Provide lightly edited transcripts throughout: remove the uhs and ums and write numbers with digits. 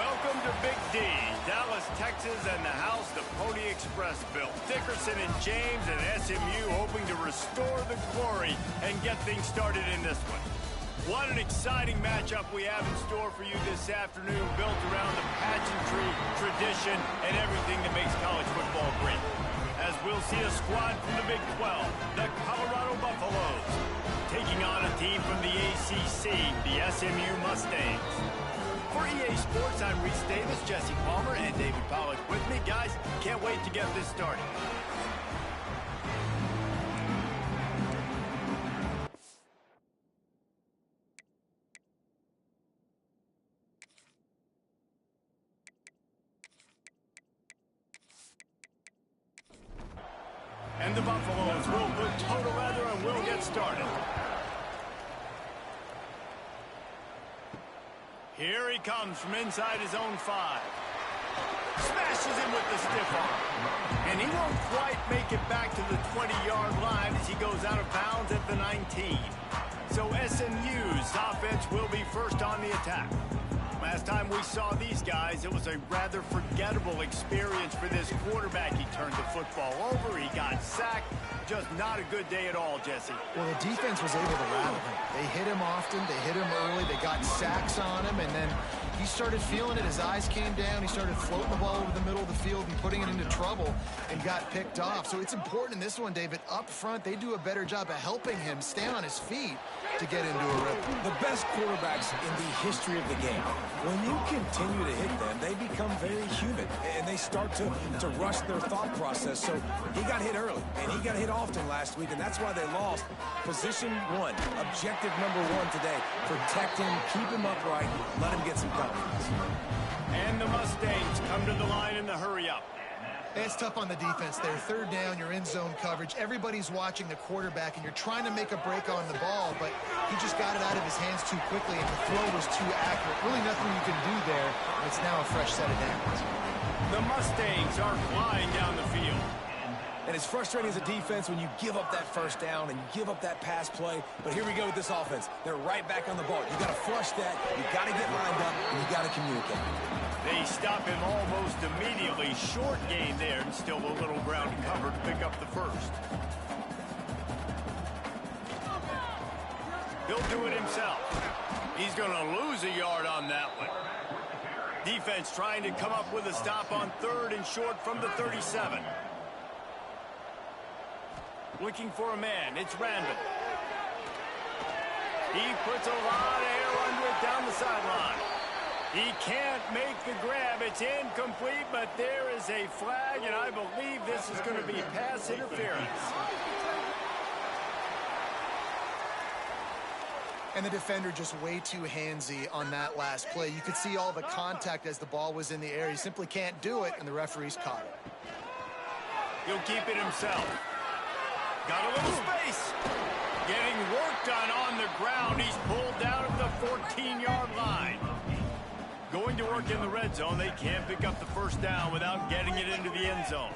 Welcome to Big D, Dallas, Texas, and the house the Pony Express built. Dickerson and James and SMU hoping to restore the glory and get things started in this one. What an exciting matchup we have in store for you this afternoon, built around the pageantry, tradition, and everything that makes college football great. As we'll see a squad from the Big 12, the Colorado Buffaloes, taking on a team from the ACC, the SMU Mustangs. For EA Sports, I'm Reese Davis, Jesse Palmer, and David Pollack with me. Guys, can't wait to get this started. And the Buffaloes will put total leather and we'll get started. Here he comes from inside his own 5. Smashes him with the stiff arm. And he won't quite make it back to the 20-yard line as he goes out of bounds at the 19. So SMU's offense will be first on the attack. Last time we saw these guys, it was a rather forgettable experience for this quarterback. He turned the football over, he got sacked. Just not a good day at all, Jesse. Well, the defense was able to rattle him. They hit him often, they hit him early, they got sacks on him, and then he started feeling it. His eyes came down, he started floating the ball over the middle of the field and putting it into trouble and got picked off. So it's important in this one, David, up front, they do a better job of helping him stay on his feet to get into a rhythm. The best quarterbacks in the history of the game, when you continue to hit them, they become very human, and they start to rush their thought process. So he got hit early, and he got hit often last week, and that's why they lost. Position 1, objective number 1 today. Protect him, keep him upright, let him get some confidence. And the Mustangs come to the line in the hurry-up. It's tough on the defense there. Third down, you're in zone coverage. Everybody's watching the quarterback, and you're trying to make a break on the ball, but he just got it out of his hands too quickly, and the throw was too accurate. Really nothing you can do there. It's now a fresh set of downs. The Mustangs are flying down the field. And it's frustrating as a defense when you give up that first down and you give up that pass play. But here we go with this offense. They're right back on the ball. You got to flush that. You got to get lined up, and you got to communicate. They stop him almost immediately. Short gain there, and still a little ground to cover to pick up the first. He'll do it himself. He's going to lose a yard on that one. Defense trying to come up with a stop on third and short from the 37. Looking for a man. It's Randall. He puts a lot of air under it down the sideline. He can't make the grab. It's incomplete, but there is a flag, and I believe this is going to be pass interference. And the defender just way too handsy on that last play. You could see all the contact as the ball was in the air. He simply can't do it, and the referee's caught it. He'll keep it himself. Got a little space. Getting work done on the ground. He's pulled down at the 14-yard line. Going to work in the red zone. They can't pick up the first down without getting it into the end zone.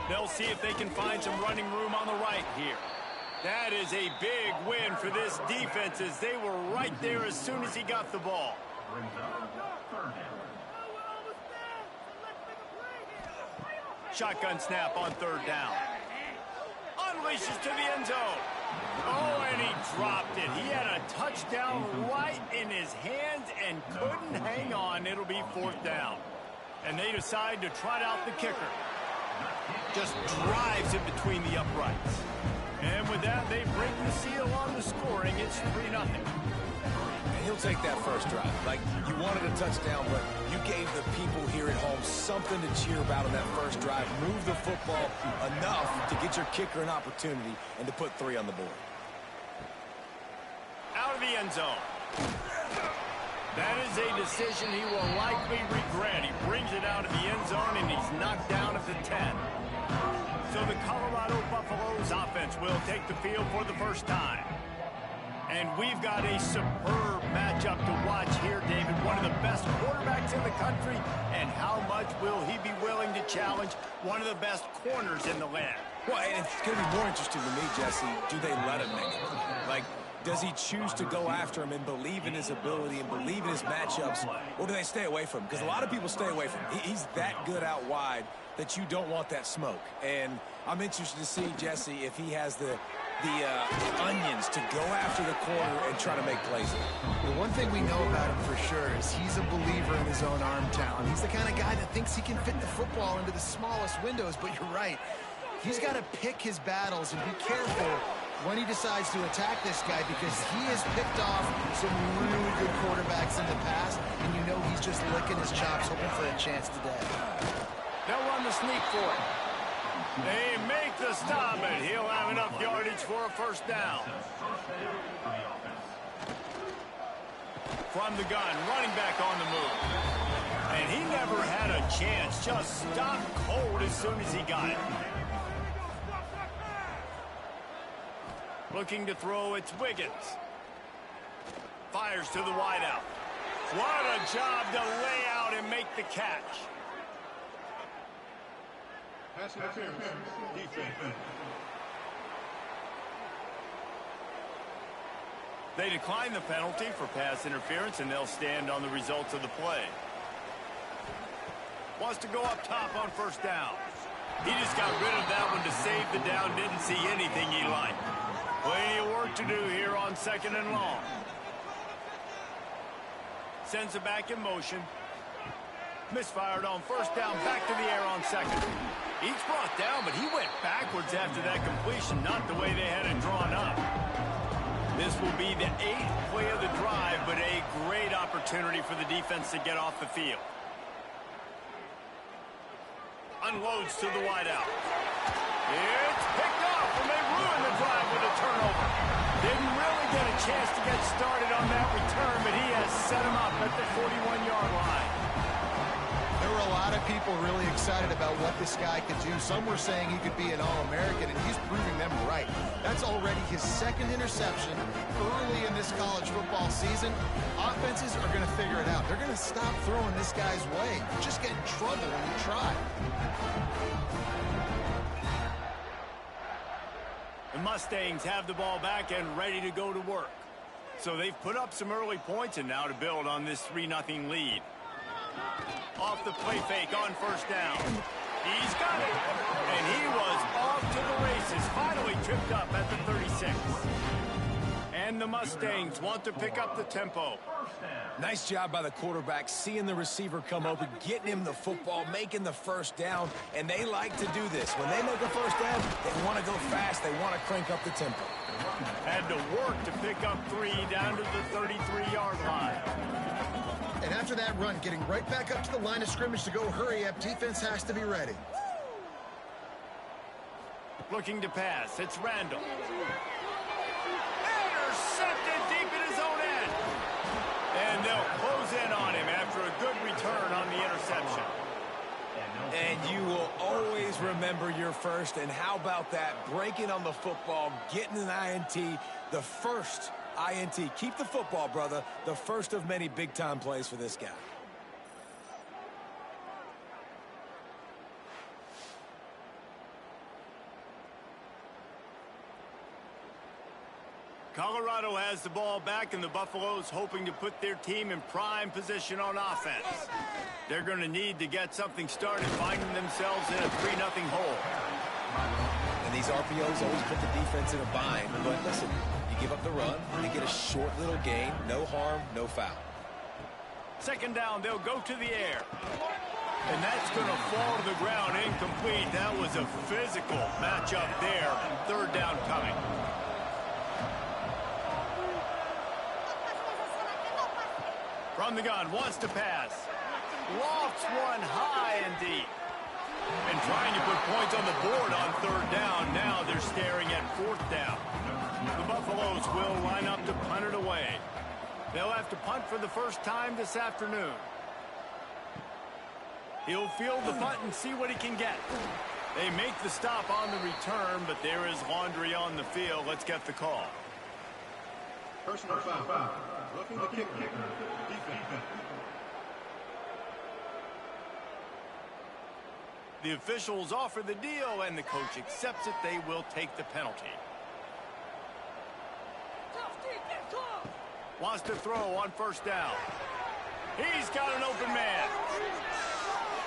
They'll see if they can find some running room on the right here. That is a big win for this defense, as they were right there as soon as he got the ball. Shotgun snap on third down. Unleashes to the end zone. Oh, and he dropped it. He had a touchdown right in his hands and couldn't hang on. It'll be fourth down. And they decide to trot out the kicker. Just drives it between the uprights. And with that, they break the seal on the scoring. It's 3-0. And he'll take that first drive. Like, you wanted a touchdown, but you gave the people here at home something to cheer about on that first drive. Move the football enough to get your kicker an opportunity and to put 3 on the board. Out of the end zone. That is a decision he will likely regret. He brings it out of the end zone, and he's knocked down at the 10. So the Colorado Buffaloes offense will take the field for the first time. And we've got a superb matchup to watch here, David. One of the best quarterbacks in the country. And how much will he be willing to challenge one of the best corners in the land? Well, and it's going to be more interesting to me, Jesse, do they let him make it? Like, does he choose to go after him and believe in his ability and believe in his matchups, or do they stay away from him? Because a lot of people stay away from him. He's that good out wide that you don't want that smoke. And I'm interested to see, Jesse, if he has the onions to go after the corner and try to make plays. The one thing we know about him for sure is he's a believer in his own arm talent. He's the kind of guy that thinks he can fit the football into the smallest windows, but you're right. He's got to pick his battles and be careful when he decides to attack this guy, because he has picked off some really good quarterbacks in the past, and you know he's just licking his chops hoping for a chance today. They'll run the sneak for it. They make the stop, and he'll have enough yardage for a first down. From the gun, running back on the move. And he never had a chance, just stopped cold as soon as he got it. Looking to throw, it's Wiggins. Fires to the wideout. What a job to lay out and make the catch. Pass interference. Defense. They decline the penalty for pass interference, and they'll stand on the results of the play. Wants to go up top on first down. He just got rid of that one to save the down. Didn't see anything he liked. Plenty of work to do here on second and long. Sends it back in motion. Misfired on first down, back to the air on second. Each brought down, but he went backwards after that completion, not the way they had it drawn up. This will be the 8th play of the drive, but a great opportunity for the defense to get off the field. Unloads to the wideout. It's picked off, and they ruin the drive with a turnover. Didn't really get a chance to get started on that return, but he has set him up at the 41-yard line. There were a lot of people really excited about what this guy could do. Some were saying he could be an All-American, and he's proving them right. That's already his second interception early in this college football season. Offenses are going to figure it out. They're going to stop throwing this guy's way. You just get in trouble when you try. The Mustangs have the ball back and ready to go to work. So they've put up some early points, and now to build on this 3-0 lead. Off the play fake on first down. He's got it. And he was off to the races. Finally tripped up at the 36. And the Mustangs want to pick up the tempo. Nice job by the quarterback, seeing the receiver come open, getting him the football, making the first down, and they like to do this. When they make a first down, they want to go fast. They want to crank up the tempo. Had to work to pick up 3 down to the 33-yard line. And after that run, getting right back up to the line of scrimmage to go hurry up, defense has to be ready. Looking to pass, it's Randall. Intercepted deep in his own end. And they'll close in on him after a good return on the interception. And you will always remember your first, and how about that? Breaking on the football, getting an INT, the first INT. Keep the football, brother. The first of many big-time plays for this guy. Colorado has the ball back, and the Buffaloes hoping to put their team in prime position on offense. They're going to need to get something started, finding themselves in a 3-0 hole. And these RPOs always put the defense in a bind. But listen, you give up the run, they get a short little gain, no harm, no foul. Second down, they'll go to the air. And that's going to fall to the ground incomplete. That was a physical matchup there. Third down coming. From the gun, wants to pass. Lofts one high and deep. And trying to put points on the board on third down. Now they're staring at fourth down. The Buffaloes will line up to punt it away. They'll have to punt for the first time this afternoon. He'll field the punt and see what he can get. They make the stop on the return, but there is laundry on the field. Let's get the call. Personal foul. Looking to kick. Defense. The officials offer the deal, and the coach accepts it. They will take the penalty. Wants to throw on first down. He's got an open man.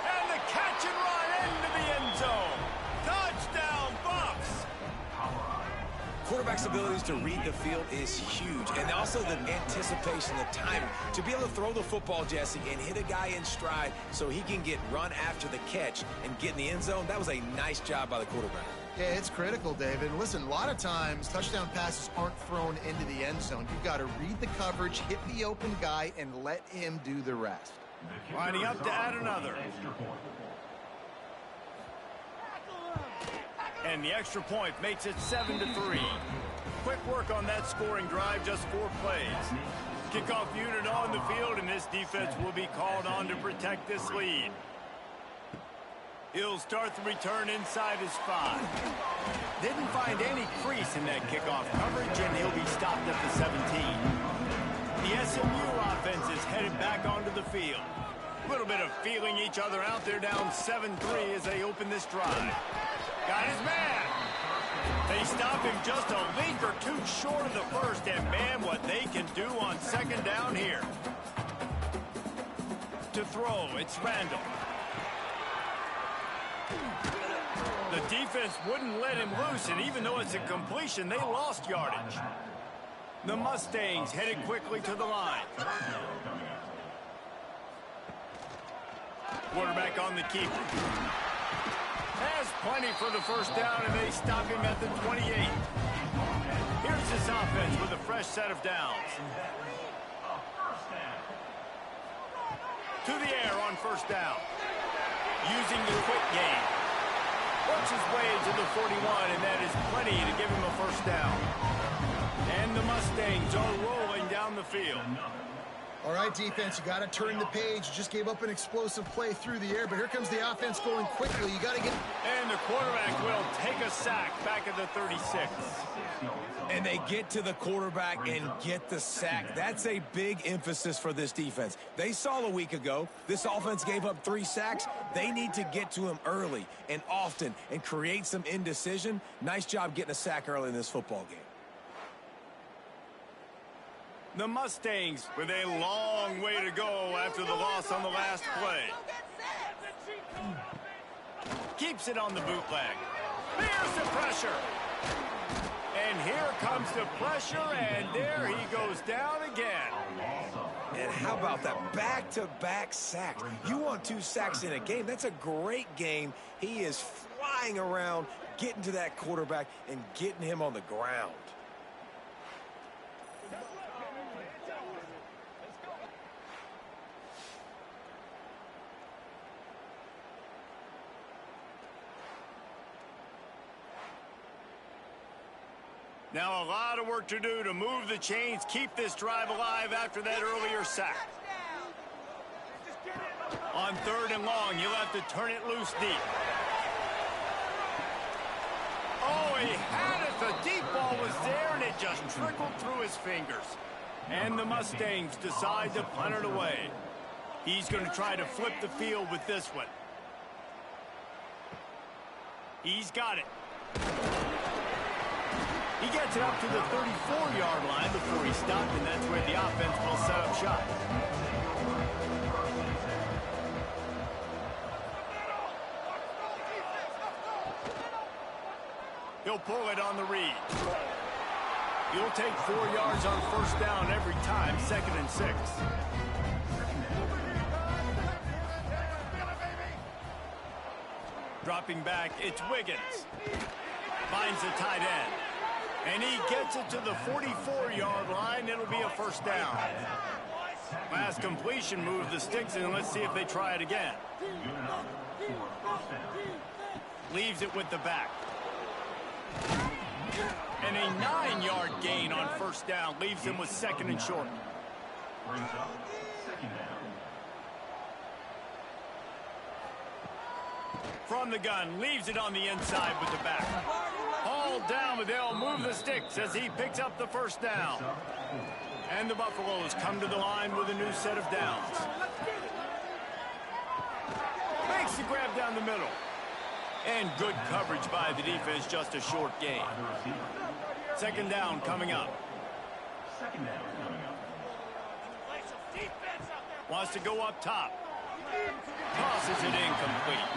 And the catch and run into the end zone. Touchdown, Buffs! Quarterback's abilities to read the field is huge, and also the anticipation, the timing. To be able to throw the football, Jesse, and hit a guy in stride so he can get run after the catch and get in the end zone, that was a nice job by the quarterback. Yeah, it's critical, David. Listen, a lot of times touchdown passes aren't thrown into the end zone. You've got to read the coverage, hit the open guy, and let him do the rest. Lining up to add another. And the extra point makes it 7-3. Quick work on that scoring drive, just 4 plays. Kickoff unit on the field, and this defense will be called on to protect this lead. He'll start the return inside his 5. Didn't find any crease in that kickoff coverage, and he'll be stopped at the 17. The SMU offense is headed back onto the field. A little bit of feeling each other out. They're down 7-3 as they open this drive. Got his man. They stop him just a leak or two short of the first, and man, what they can do on second down here. To throw, it's Randall. The defense wouldn't let him loose, and even though it's a completion, they lost yardage. The Mustangs headed quickly to the line. Quarterback on the keeper. Has plenty for the first down, and they stop him at the 28. Here's this offense with a fresh set of downs. To the air on first down. Using the quick game. Works his way to the 41, and that is plenty to give him a first down. And the Mustangs are rolling down the field. All right, defense, you got to turn the page. You just gave up an explosive play through the air, but here comes the offense going quickly. You got to get... And the quarterback will take a sack back at the 36. And they get to the quarterback and get the sack. That's a big emphasis for this defense. They saw a week ago, this offense gave up 3 sacks. They need to get to him early and often and create some indecision. Nice job getting a sack early in this football game. The Mustangs with a long way to go after the loss on the last play. Keeps it on the bootleg. There's the pressure. And here comes the pressure, and there he goes down again. And how about that back-to-back sacks? You want 2 sacks in a game. That's a great game. He is flying around, getting to that quarterback and getting him on the ground. Now a lot of work to do to move the chains, keep this drive alive after that earlier sack. On 3rd and long, you'll have to turn it loose deep. Oh, he had it. The deep ball was there, and it just trickled through his fingers. And the Mustangs decide to punt it away. He's going to try to flip the field with this one. He's got it. He gets it up to the 34-yard line before he stopped, and that's where the offense will set up shop. He'll pull it on the read. He'll take 4 yards on first down every time, 2nd and 6. Dropping back, it's Wiggins. Finds the tight end. And he gets it to the 44-yard line. It'll be a first down. Last completion moved the sticks, and let's see if they try it again. Leaves it with the back. And a 9-yard gain on first down. Leaves him with 2nd and short. From the gun, leaves it on the inside with the back. Hauled down, but they'll move the sticks as he picks up the first down. And the Buffaloes come to the line with a new set of downs. Makes the grab down the middle. And good coverage by the defense, just a short gain. Second down coming up. Wants to go up top. Tosses it incomplete.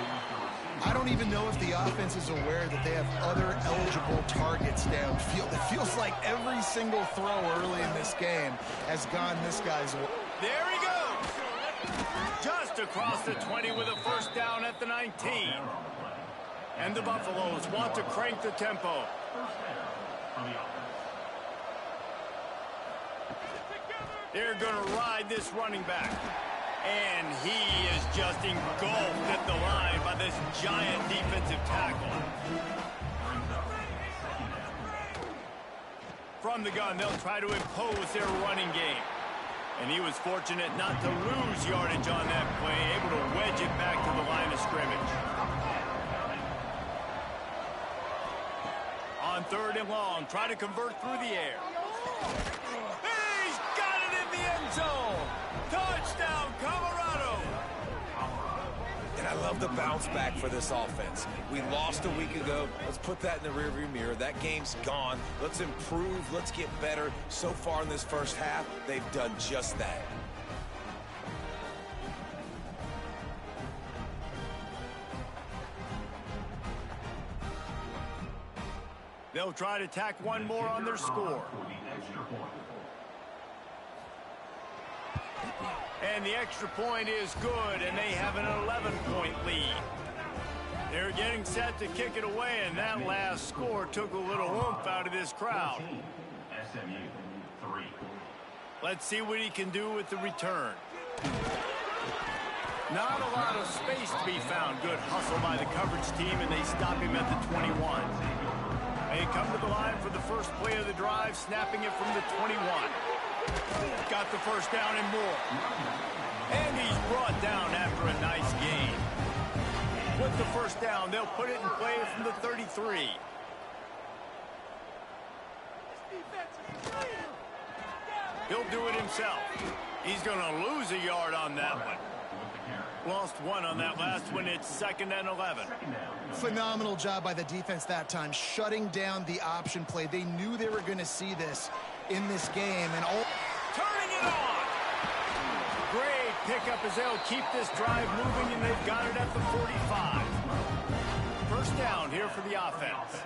I don't even know if the offense is aware that they have other eligible targets downfield. It feels like every single throw early in this game has gone this guy's way. There he goes. Just across the 20 with a first down at the 19. And the Buffaloes want to crank the tempo. They're going to ride this running back. And he is just engulfed at the line by this giant defensive tackle. From the gun, they'll try to impose their running game. And he was fortunate not to lose yardage on that play, able to wedge it back to the line of scrimmage. On third and long, try to convert through the air. He's got it in the end zone. Touchdown, Colorado. And I love the bounce back for this offense. We lost a week ago. Let's put that in the rearview mirror. That game's gone. Let's improve. Let's get better. So far in this first half, they've done just that. They'll try to tack one more on their score. And the extra point is good, and they have an 11-point lead. They're getting set to kick it away, and that last score took a little oomph out of this crowd. Let's see what he can do with the return. Not a lot of space to be found. Good hustle by the coverage team, and they stop him at the 21. They come to the line for the first play of the drive, snapping it from the 21. Got the first down and more. And he's brought down after a nice gain. With the first down, they'll put it in play from the 33. He'll do it himself. He's going to lose a yard on that one. Lost one on that last one. It's 2nd and 11. Phenomenal job by the defense that time, shutting down the option play. They knew they were going to see this in this game. And turning it on. Great pickup as they'll keep this drive moving, and they've got it at the 45. First down here for the offense.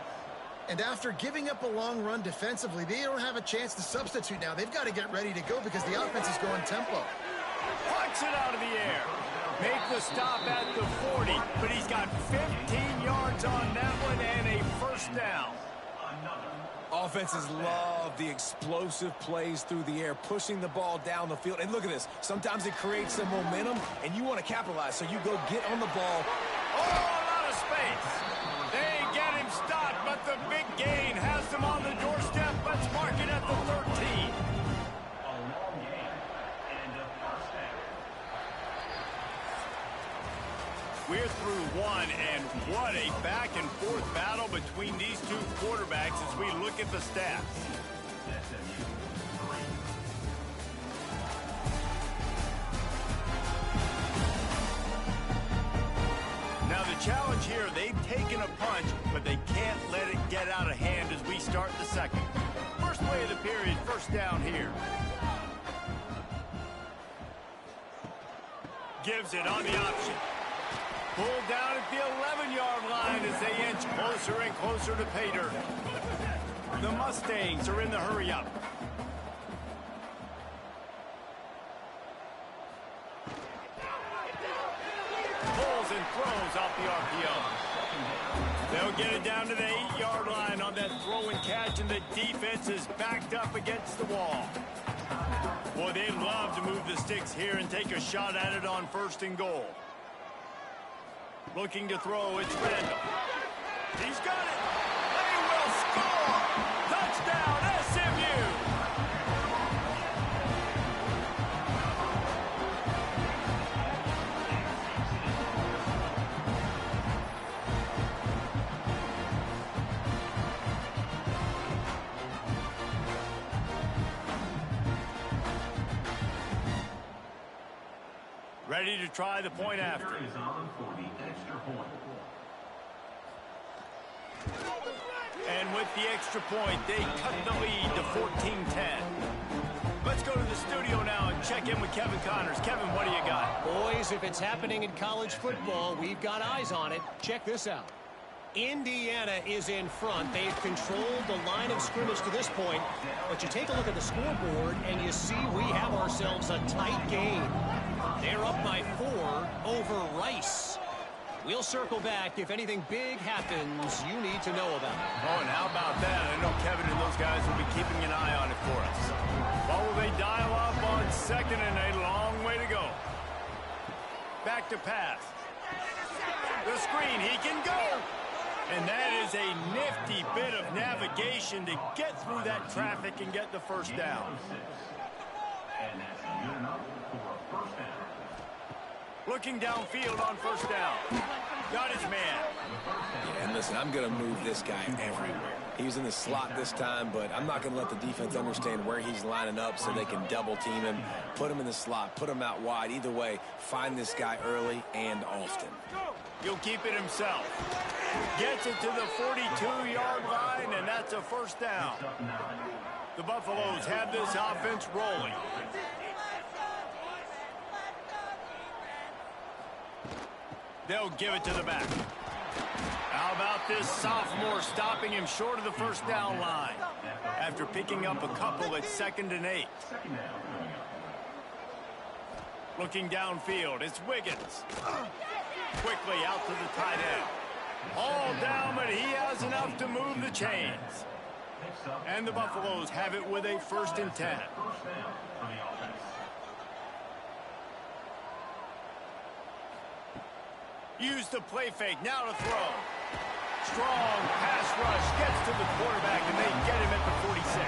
And after giving up a long run defensively, they don't have a chance to substitute now. They've got to get ready to go because the offense is going tempo. Plucks it out of the air. Make the stop at the 40, but he's got 15 yards on that one and a first down. Offenses love the explosive plays through the air, pushing the ball down the field. And look at this. Sometimes it creates some momentum, and you want to capitalize, so you go get on the ball. Oh, a lot of space. They get him stopped, but the big gain has them on the doorstep. Let's mark it at the 13. We're through one, and what a back-and-forth battle between these two quarterbacks as we look at the stats. Now the challenge here, they've taken a punch, but they can't let it get out of hand as we start the second. First play of the period, first down here. Gives it on the option. Pulled down at the 11-yard line as they inch closer and closer to pay dirt. The Mustangs are in the hurry-up. Pulls and throws off the RPO. They'll get it down to the 8-yard line on that throw and catch, and the defense is backed up against the wall. Boy, they'd love to move the sticks here and take a shot at it on 1st and goal. Looking to throw, it's Randall. He's got it. They will score. Touchdown, SMU. Ready to try the point after. And with the extra point, they cut the lead to 14-10. Let's go to the studio now and check in with Kevin Connors. Kevin, what do you got? Boys, if it's happening in college football, we've got eyes on it. Check this out. Indiana is in front. They've controlled the line of scrimmage to this point. But you take a look at the scoreboard, and you see we have ourselves a tight game. They're up by 4 over Rice. We'll circle back if anything big happens you need to know about. Oh, and how about that? I know Kevin and those guys will be keeping an eye on it for us. What will they dial up on second and a long way to go? Back to pass. The screen, he can go. And that is a nifty bit of navigation to get through that traffic and get the first down. Looking downfield on first down. Got his man. Yeah, and listen, I'm going to move this guy everywhere. He was in the slot this time, but I'm not going to let the defense understand where he's lining up so they can double team him, put him in the slot, put him out wide. Either way, find this guy early and often. He'll keep it himself. Gets it to the 42-yard line, and that's a first down. The Buffaloes have this offense rolling. They'll give it to the back. How about this sophomore stopping him short of the first down line after picking up a couple at 2nd and 8. Looking downfield, it's Wiggins. Quickly out to the tight end. All down, but he has enough to move the chains. And the Buffaloes have it with a 1st and 10. Use the play fake, now to throw. Strong pass rush, gets to the quarterback, and they get him at the 46.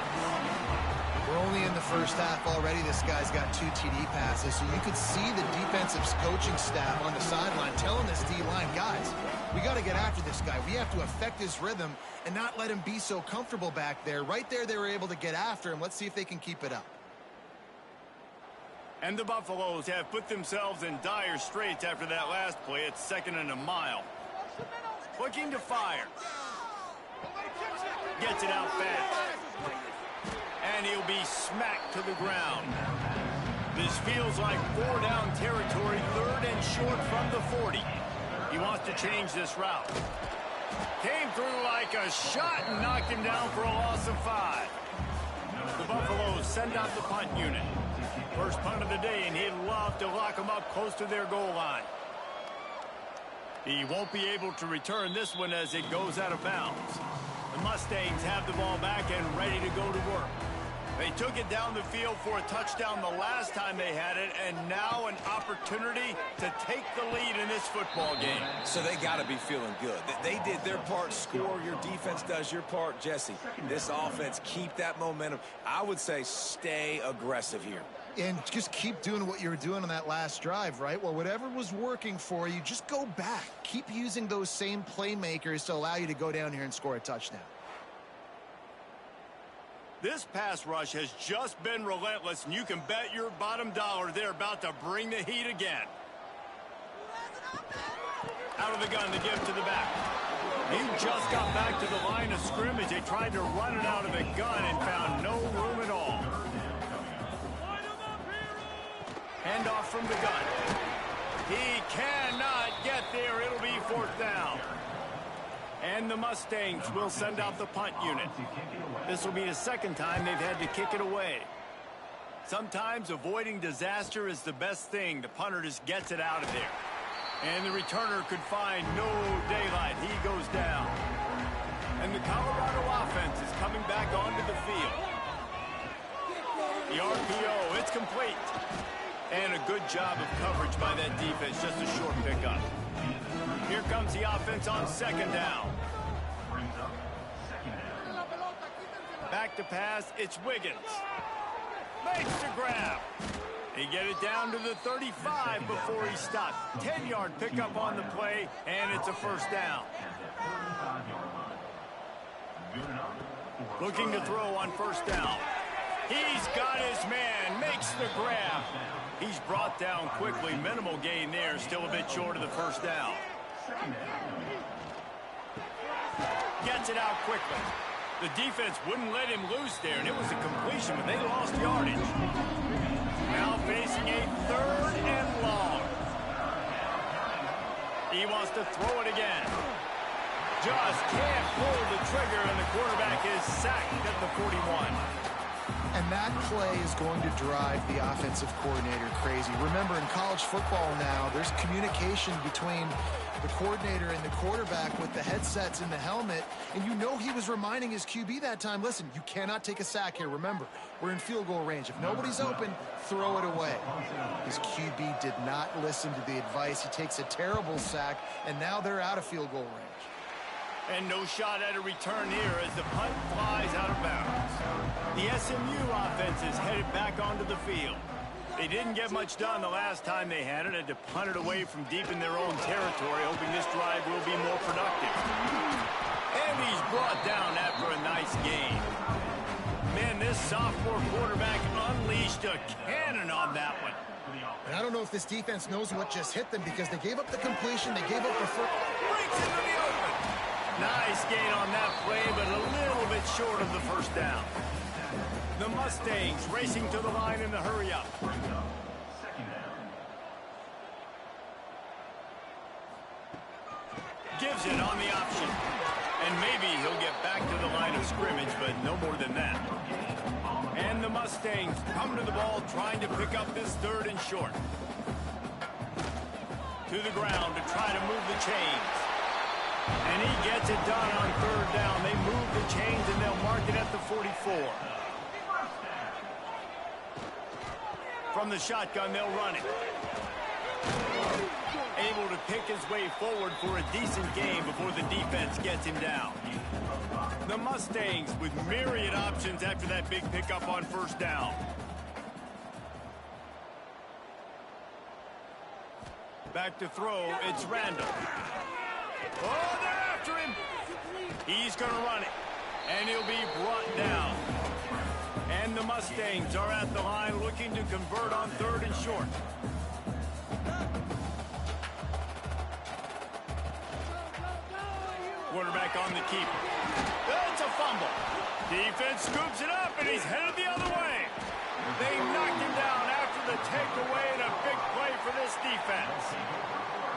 We're only in the first half already. This guy's got 2 TD passes, so you could see the defensive coaching staff on the sideline telling this D-line, guys, we got to get after this guy. We have to affect his rhythm and not let him be so comfortable back there. Right there, they were able to get after him. Let's see if they can keep it up. And the Buffaloes have put themselves in dire straits after that last play. It's 2nd and a mile. Looking to fire. Gets it out fast. And he'll be smacked to the ground. This feels like 4-down territory, 3rd and short from the 40. He wants to change this route. Came through like a shot and knocked him down for a loss of 5. The Buffaloes send out the punt unit. First punt of the day, and he'd love to lock them up close to their goal line. He won't be able to return this one as it goes out of bounds. The Mustangs have the ball back and ready to go to work. They took it down the field for a touchdown the last time they had it, and now an opportunity to take the lead in this football game. So they got to be feeling good. They did their part, score. Your defense does your part. Jesse, this offense, keep that momentum. I would say stay aggressive here. And just keep doing what you were doing on that last drive, right? Well, whatever was working for you, just go back. Keep using those same playmakers to allow you to go down here and score a touchdown. This pass rush has just been relentless, and you can bet your bottom dollar they're about to bring the heat again. Out of the gun, the give to the back. He just got back to the line of scrimmage. They tried to run it out of the gun and found no room at all. Handoff from the gun. He cannot get there. It'll be 4th down. And the Mustangs will send out the punt unit. This will be the 2nd time they've had to kick it away. Sometimes avoiding disaster is the best thing. The punter just gets it out of there. And the returner could find no daylight. He goes down. And the Colorado offense is coming back onto the field. The RPO, it's complete. And a good job of coverage by that defense. Just a short pickup. Here comes the offense on 2nd down. Back to pass, it's Wiggins. Makes the grab. They get it down to the 35 before he stopped. 10-yard pickup on the play, and it's a 1st down. Looking to throw on 1st down. He's got his man, makes the grab. He's brought down quickly. Minimal gain there, still a bit short of the 1st down. Gets it out quickly. The defense wouldn't let him loose there, and it was a completion, but they lost yardage. Now facing a 3rd and long. He wants to throw it again. Just can't pull the trigger, and the quarterback is sacked at the 41. And that play is going to drive the offensive coordinator crazy. Remember, in college football now, there's communication between the coordinator and the quarterback with the headsets in the helmet, and you know he was reminding his QB that time, listen, you cannot take a sack here. Remember, we're in field goal range. If nobody's open, throw it away. His QB did not listen to the advice. He takes a terrible sack, and now they're out of field goal range. And no shot at a return here as the punt flies out of bounds. The SMU offense is headed back onto the field. They didn't get much done the last time they had it, and to punt it away from deep in their own territory, hoping this drive will be more productive. And he's brought down after a nice gain. Man, this sophomore quarterback unleashed a cannon on that one. And I don't know if this defense knows what just hit them because they gave up the completion, they gave up the first. Breaks into the open. Nice gain on that play, but a little bit short of the first down. The Mustangs racing to the line in the hurry-up. Gives it on the option. And maybe he'll get back to the line of scrimmage, but no more than that. And the Mustangs come to the ball trying to pick up this 3rd and short. To the ground to try to move the chains. And he gets it done on 3rd down. They move the chains and they'll mark it at the 44. From the shotgun, they'll run it. Able to pick his way forward for a decent game before the defense gets him down. The Mustangs with myriad options after that big pickup on 1st down. Back to throw, it's Randall. Oh, they're after him. He's going to run it, and he'll be brought down. And the Mustangs are at the line looking to convert on 3rd and short. Quarterback on the keeper. That's a fumble. Defense scoops it up, and he's headed the other way. They knocked him down after the takeaway, and a big play for this defense.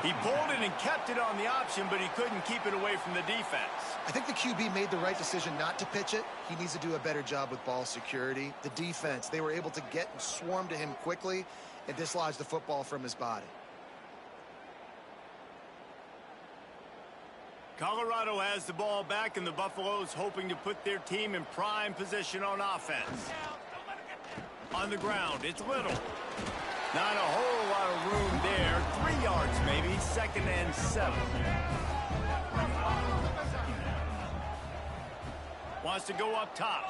He pulled it and kept it on the option, but he couldn't keep it away from the defense. I think the QB made the right decision not to pitch it. He needs to do a better job with ball security. The defense, they were able to get and swarm to him quickly and dislodge the football from his body. Colorado has the ball back, and the Buffaloes hoping to put their team in prime position on offense. On the ground, it's Little. Not a whole lot of room there. 3 yards maybe, 2nd and 7. Wants to go up top.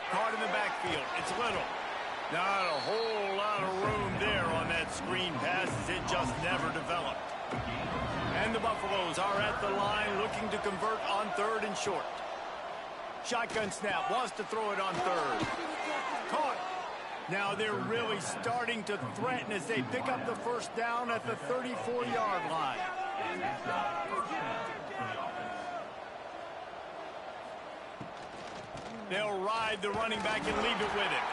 Caught in the backfield. It's Little. Not a whole lot of room there on that screen pass as it just never developed. And the Buffaloes are at the line looking to convert on 3rd and short. Shotgun snap, wants to throw it on 3rd. Caught. Now they're really starting to threaten as they pick up the 1st down at the 34-yard line. They'll ride the running back and leave it with him.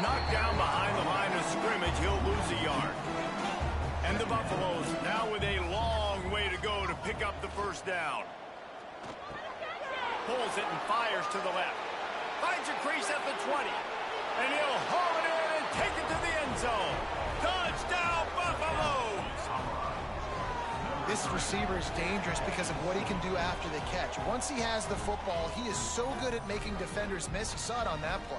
Knocked down behind the line of scrimmage, he'll lose a yard. And the Buffaloes now with a long way to go to pick up the 1st down. Pulls it and fires to the left. Finds a crease at the 20. And he'll haul it in and take it to the end zone. Touchdown, Buffaloes! This receiver is dangerous because of what he can do after the catch. Once he has the football, he is so good at making defenders miss. You saw it on that play.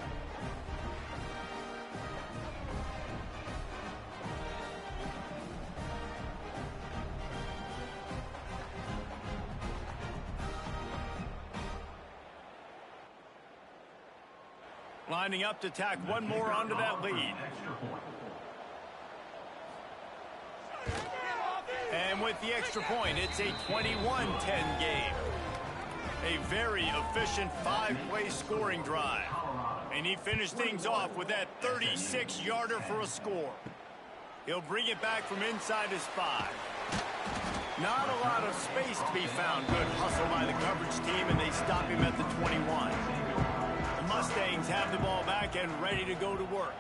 Lining up to tack one more onto that lead. And with the extra point, it's a 21-10 game. A very efficient 5-play scoring drive. And he finished things off with that 36-yarder for a score. He'll bring it back from inside his 5. Not a lot of space to be found. Good hustle by the coverage team, and they stop him at the 21. The Mustangs have the ball back and ready to go to work.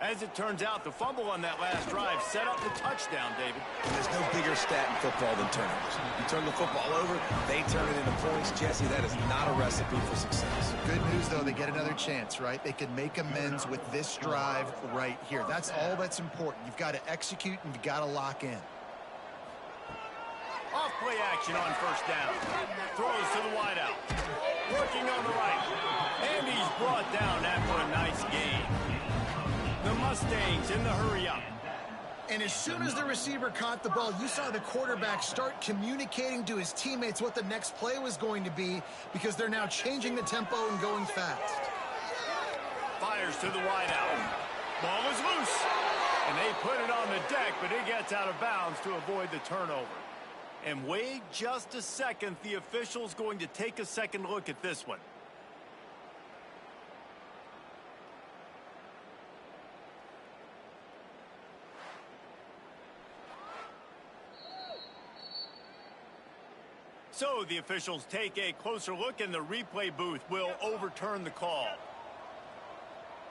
As it turns out, the fumble on that last drive set up the touchdown, David. And there's no bigger stat in football than turnovers. You turn the football over, they turn it into points. Jesse, that is not a recipe for success. Good news, though, they get another chance, right? They can make amends with this drive right here. That's all that's important. You've got to execute and you've got to lock in. Off play action on first down. Throws to the wideout. Working on the right. And he's brought down after a nice gain. The Mustangs in the hurry-up. And as soon as the receiver caught the ball, you saw the quarterback start communicating to his teammates what the next play was going to be because they're now changing the tempo and going fast. Fires to the wideout. Ball is loose. And they put it on the deck, but it gets out of bounds to avoid the turnover. And wait just a second. The official's going to take a second look at this one. So the officials take a closer look, and the replay booth will overturn the call.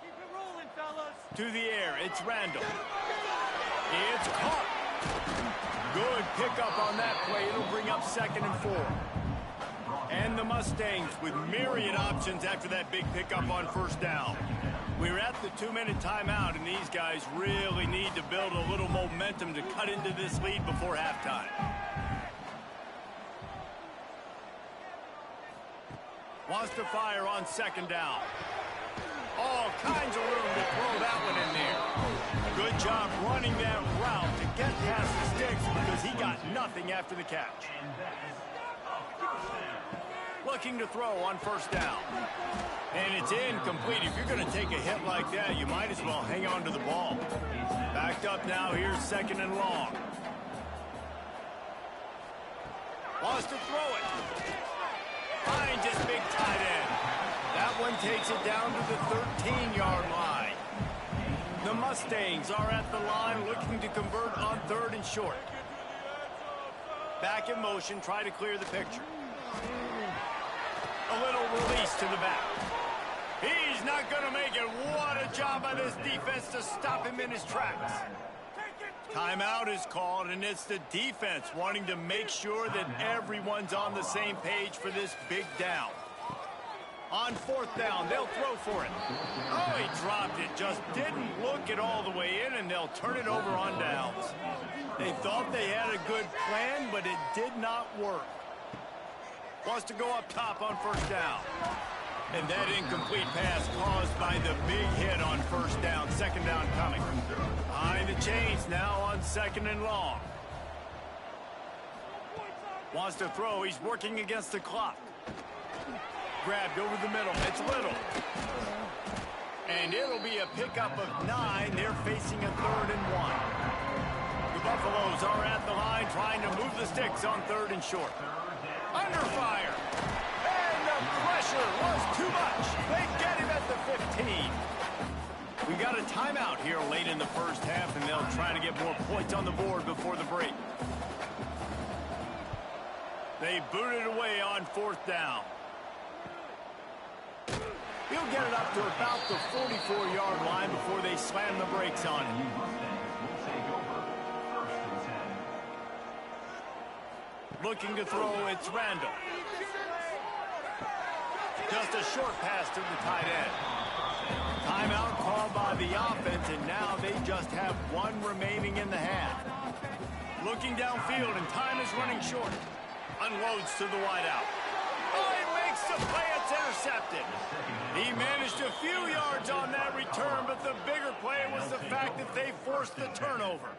Keep it rolling, fellas. To the air, it's Randall. It's caught. Good pickup on that play. It'll bring up 2nd and 4. And the Mustangs with myriad options after that big pickup on first down. We're at the 2-minute timeout, and these guys really need to build a little momentum to cut into this lead before halftime. Wants to fire on 2nd down. All kinds of room to throw that one in there. Good job running that route to get past the sticks because he got nothing after the catch. Looking to throw on first down. And it's incomplete. If you're going to take a hit like that, you might as well hang on to the ball. Backed up now. Here's 2nd and long. Wants to throw it. Finds his big tight end. That one takes it down to the 13-yard line. The Mustangs are at the line looking to convert on 3rd and short. Back in motion, try to clear the picture. A little release to the back. He's not going to make it. What a job by this defense to stop him in his tracks. Timeout is called, and it's the defense wanting to make sure that everyone's on the same page for this big down. On 4th down, they'll throw for it. Oh, he dropped it. Just didn't look it all the way in, and they'll turn it over on downs. They thought they had a good plan, but it did not work. Wants to go up top on first down. And that incomplete pass caused by the big hit on first down. 2nd down coming. Behind the chains now on 2nd and long. Wants to throw. He's working against the clock. Grabbed over the middle. It's Little. And it'll be a pickup of 9. They're facing a 3rd and 1. The Buffaloes are at the line trying to move the sticks on 3rd and short. Under fire. And the pressure was too much. They get him at the 15. We got a timeout here late in the first half, and they'll try to get more points on the board before the break. They boot it away on 4th down. He'll get it up to about the 44-yard line before they slam the brakes on him. Looking to throw, it's Randall. Just a short pass to the tight end. Timeout called by the offense, and now they just have 1 remaining in the half. Looking downfield, and time is running short. Unloads to the wideout. Oh, he makes the play. It's intercepted. He managed a few yards on that return, but the bigger play was the fact that they forced the turnover.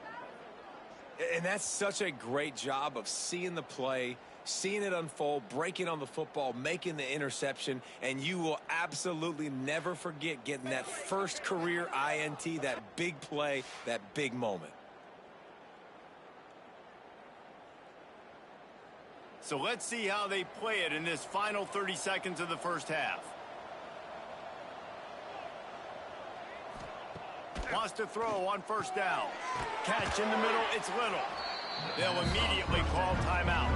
And that's such a great job of seeing the play, seeing it unfold, breaking on the football, making the interception, and you will absolutely never forget getting that first career INT, that big play, that big moment. So let's see how they play it in this final 30 seconds of the first half. Wants to throw on first down. Catch in the middle, it's Little. They'll immediately call timeout.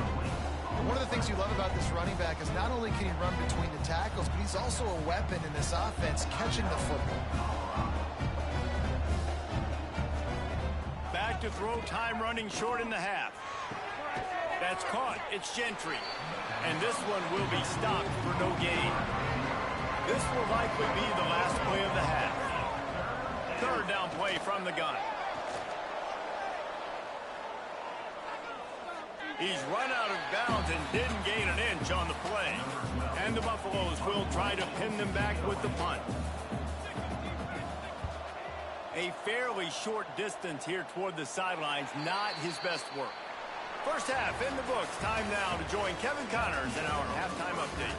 One of the things you love about this running back is not only can he run between the tackles, but he's also a weapon in this offense catching the football. Back to throw, time running short in the half. That's caught. It's Gentry. And this one will be stopped for no gain. This will likely be the last play of the half. Third down play from the gun. He's run out of bounds and didn't gain an inch on the play. And the Buffaloes will try to pin them back with the punt. A fairly short distance here toward the sidelines, not his best work. First half in the books. Time now to join Kevin Connors in our halftime update.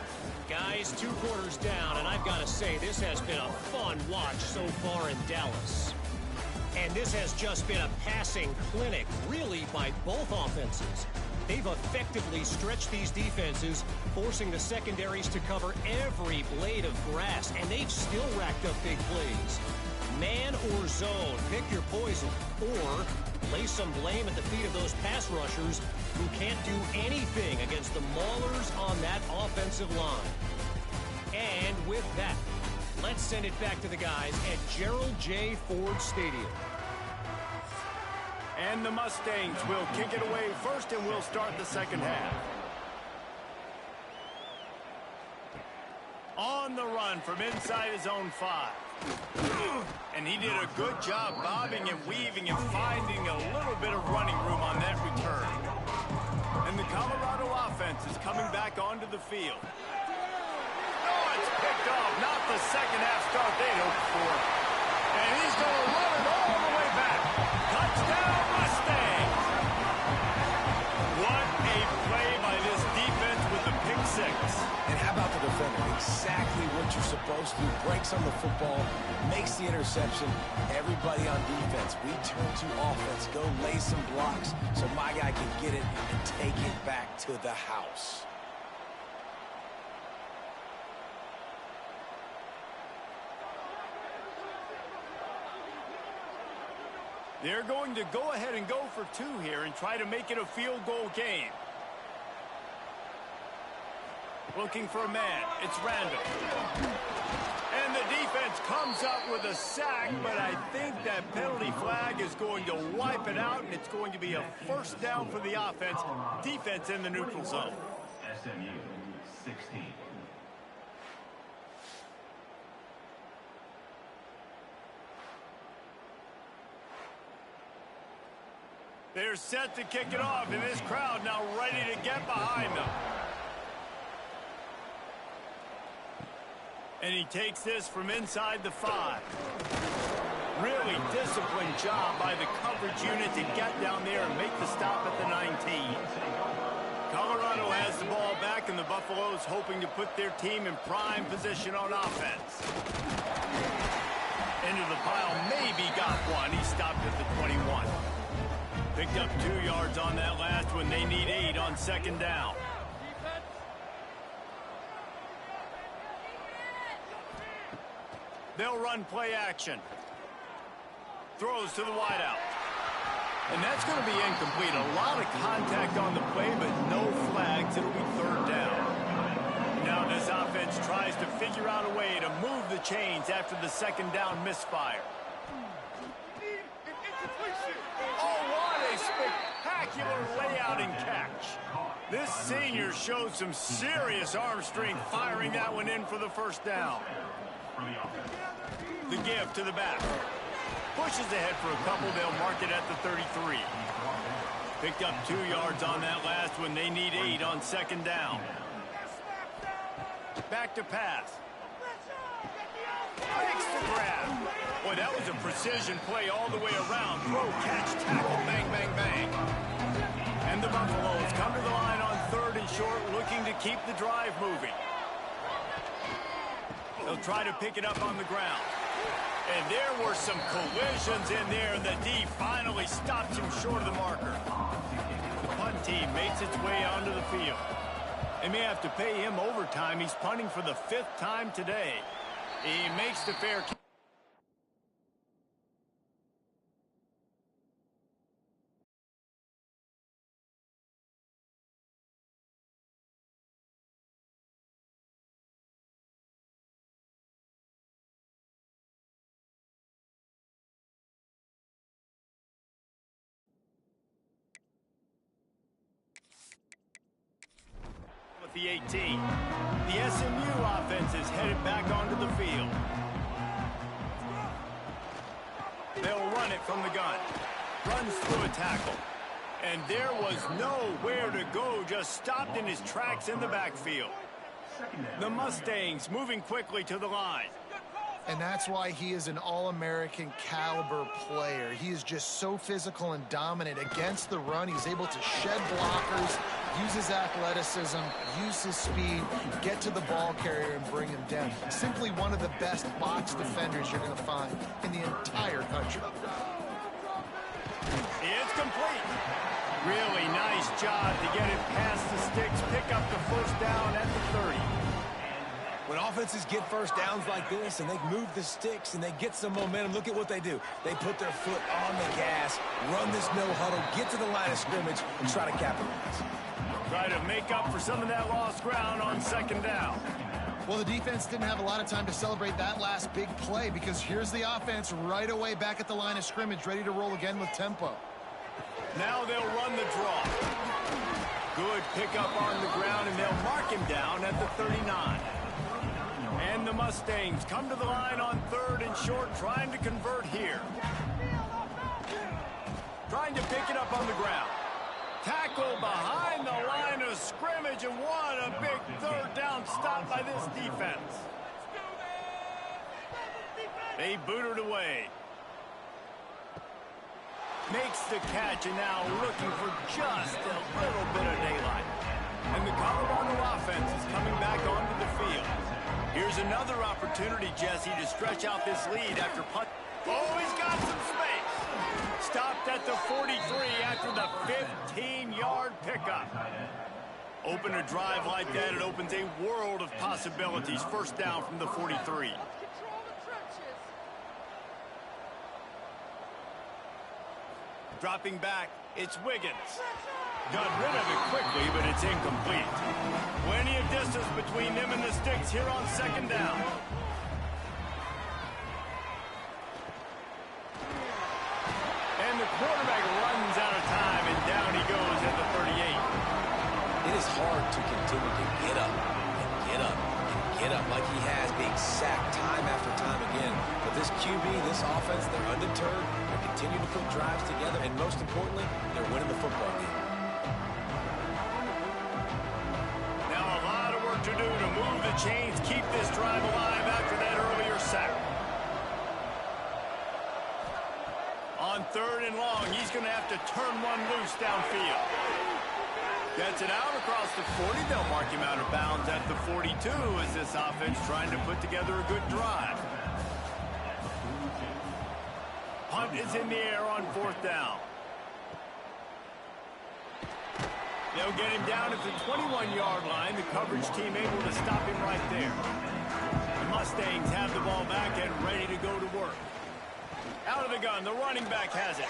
Guys, 2 quarters down, and I've got to say, this has been a fun watch so far in Dallas. And this has just been a passing clinic, really, by both offenses. They've effectively stretched these defenses, forcing the secondaries to cover every blade of grass, and they've still racked up big plays. Man or zone, pick your poison, or lay some blame at the feet of those pass rushers who can't do anything against the maulers on that offensive line. And with that, let's send it back to the guys at Gerald J. Ford Stadium. And the Mustangs will kick it away first, and we'll start the second half. On the run from inside his own 5. And he did a good job bobbing and weaving and finding a little bit of running room on that return. And the Colorado offense is coming back onto the field. Oh, it's picked off. Not the second half start they'd hoped for. And he's going to run it all the way back. Touchdown, Mustangs! What a play by this defense with the pick 6. And how about the defender? Exactly what you're supposed to do. Breaks on the football, makes the interception. Everybody on defense, we turn to offense. Go lay some blocks so my guy can get it and take it back to the house. They're going to go ahead and go for 2 here and try to make it a field goal game. Looking for a man. It's Randall. And the defense comes up with a sack, but I think that penalty flag is going to wipe it out, and it's going to be a first down for the offense. Defense in the neutral zone. SMU 16. They're set to kick it off, and this crowd now ready to get behind them. And he takes this from inside the 5. Really disciplined job by the coverage unit to get down there and make the stop at the 19. Colorado has the ball back, and the Buffaloes hoping to put their team in prime position on offense. Into the pile, maybe got one. He stopped at the 21. Picked up 2 yards on that last one. They need 8 on second down. They'll run play action. Throws to the wideout. And that's going to be incomplete. A lot of contact on the play, but no flags. It'll be third down. Now this offense tries to figure out a way to move the chains after the second down misfire. Oh, what a spectacular layout and catch. This senior showed some serious arm strength firing that one in for the first down. The give to the back. Pushes ahead for a couple. They'll mark it at the 33. Picked up 2 yards on that last one. They need 8 on second down. Back to pass. Makes the grab. Boy, that was a precision play all the way around. Throw, catch, tackle, bang, bang, bang. And the Buffaloes come to the line on 3rd and short, looking to keep the drive moving. They'll try to pick it up on the ground. And there were some collisions in there, and the D finally stops him short of the marker. The punt team makes its way onto the field. They may have to pay him overtime. He's punting for the 5th time today. He makes the fair catch. with the 18. The SMU offense is headed back onto the field. They'll run it from the gun. Runs through a tackle. And there was nowhere to go, just stopped in his tracks in the backfield. The Mustangs moving quickly to the line. And that's why he is an All-American caliber player. He is just so physical and dominant against the run. He's able to shed blockers, use his athleticism, use his speed, get to the ball carrier and bring him down. Simply one of the best box defenders you're going to find in the entire country. It's complete. Really nice job to get it past the sticks, pick up the first down at the 30. When offenses get first downs like this and they move the sticks and they get some momentum, look at what they do. They put their foot on the gas, run this no huddle, get to the line of scrimmage, and try to capitalize. Try to make up for some of that lost ground on second down. Well, the defense didn't have a lot of time to celebrate that last big play because here's the offense right away back at the line of scrimmage, ready to roll again with tempo. Now they'll run the draw. Good pickup on the ground, and they'll mark him down at the 39. And the Mustangs come to the line on 3rd and short, trying to convert here. Trying to pick it up on the ground. Tackle behind the line of scrimmage, and what a big 3rd down stop by this defense. They boot it away. Makes the catch, and now looking for just a little bit of daylight. And the Colorado offense is coming back onto the field. Here's another opportunity, Jesse, to stretch out this lead after punt. Oh, he's got some space. Stopped at the 43 after the 15-yard pickup. Open a drive like that, it opens a world of possibilities. First down from the 43. Dropping back, it's Wiggins. Got rid of it quickly, but it's incomplete. Plenty of distance between them and the sticks here on second down. And the quarterback runs out of time, and down he goes at the 38. It is hard to continue to get up and get up and get up like he has, being sacked time after time again. But this QB, this offense, they're undeterred. They're continuing to put drives together, and most importantly, they're winning the football game. Now a lot of work to do to move the chains, keep this drive alive after that earlier sack. On 3rd and long, he's going to have to turn one loose downfield. Gets it out across the 40. They'll mark him out of bounds at the 42 as this offense trying to put together a good drive. Punt is in the air on 4th down. They'll get him down at the 21-yard line. The coverage team able to stop him right there. The Mustangs have the ball back and ready to go to work. Out of the gun, the running back has it.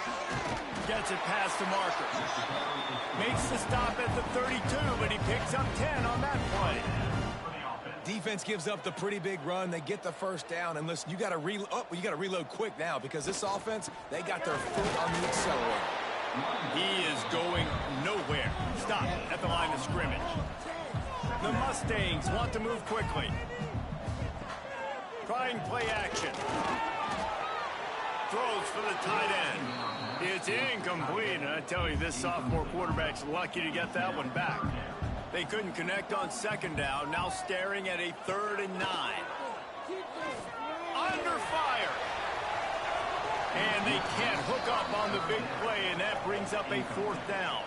Gets it past the marker. Makes the stop at the 32, but he picks up 10 on that play. Defense gives up the pretty big run. They get the first down, and listen, you got to reload quick now because this offense, they got their foot on the accelerator. He is going nowhere. Stop at the line of scrimmage. The Mustangs want to move quickly. Trying play action. Throws for the tight end. It's incomplete, and I tell you, this sophomore quarterback's lucky to get that one back. They couldn't connect on second down, now staring at a 3rd and 9. Under fire. And they can't hook up on the big play, and that brings up a 4th down.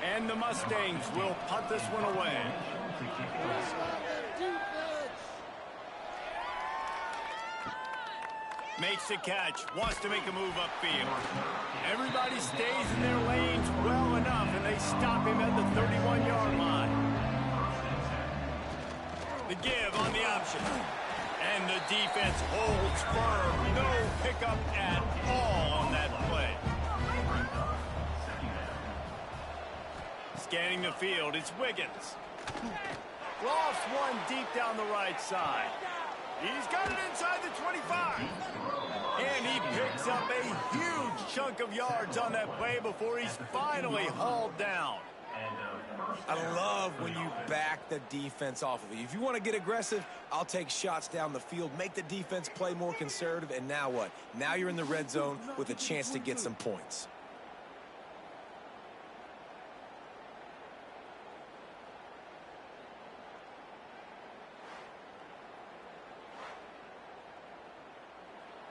And the Mustangs will punt this one away. Makes the catch, wants to make a move upfield. Everybody stays in their lanes well enough, and they stop him at the 31-yard line. The give on the option. And the defense holds firm. No pickup at all on that play. Scanning the field, it's Wiggins. Lofts one deep down the right side. He's got it inside the 25. And he picks up a huge chunk of yards on that play before he's finally hauled down. I love when you back the defense off of you. If you want to get aggressive, I'll take shots down the field, make the defense play more conservative, and now what? Now you're in the red zone with a chance to get some points.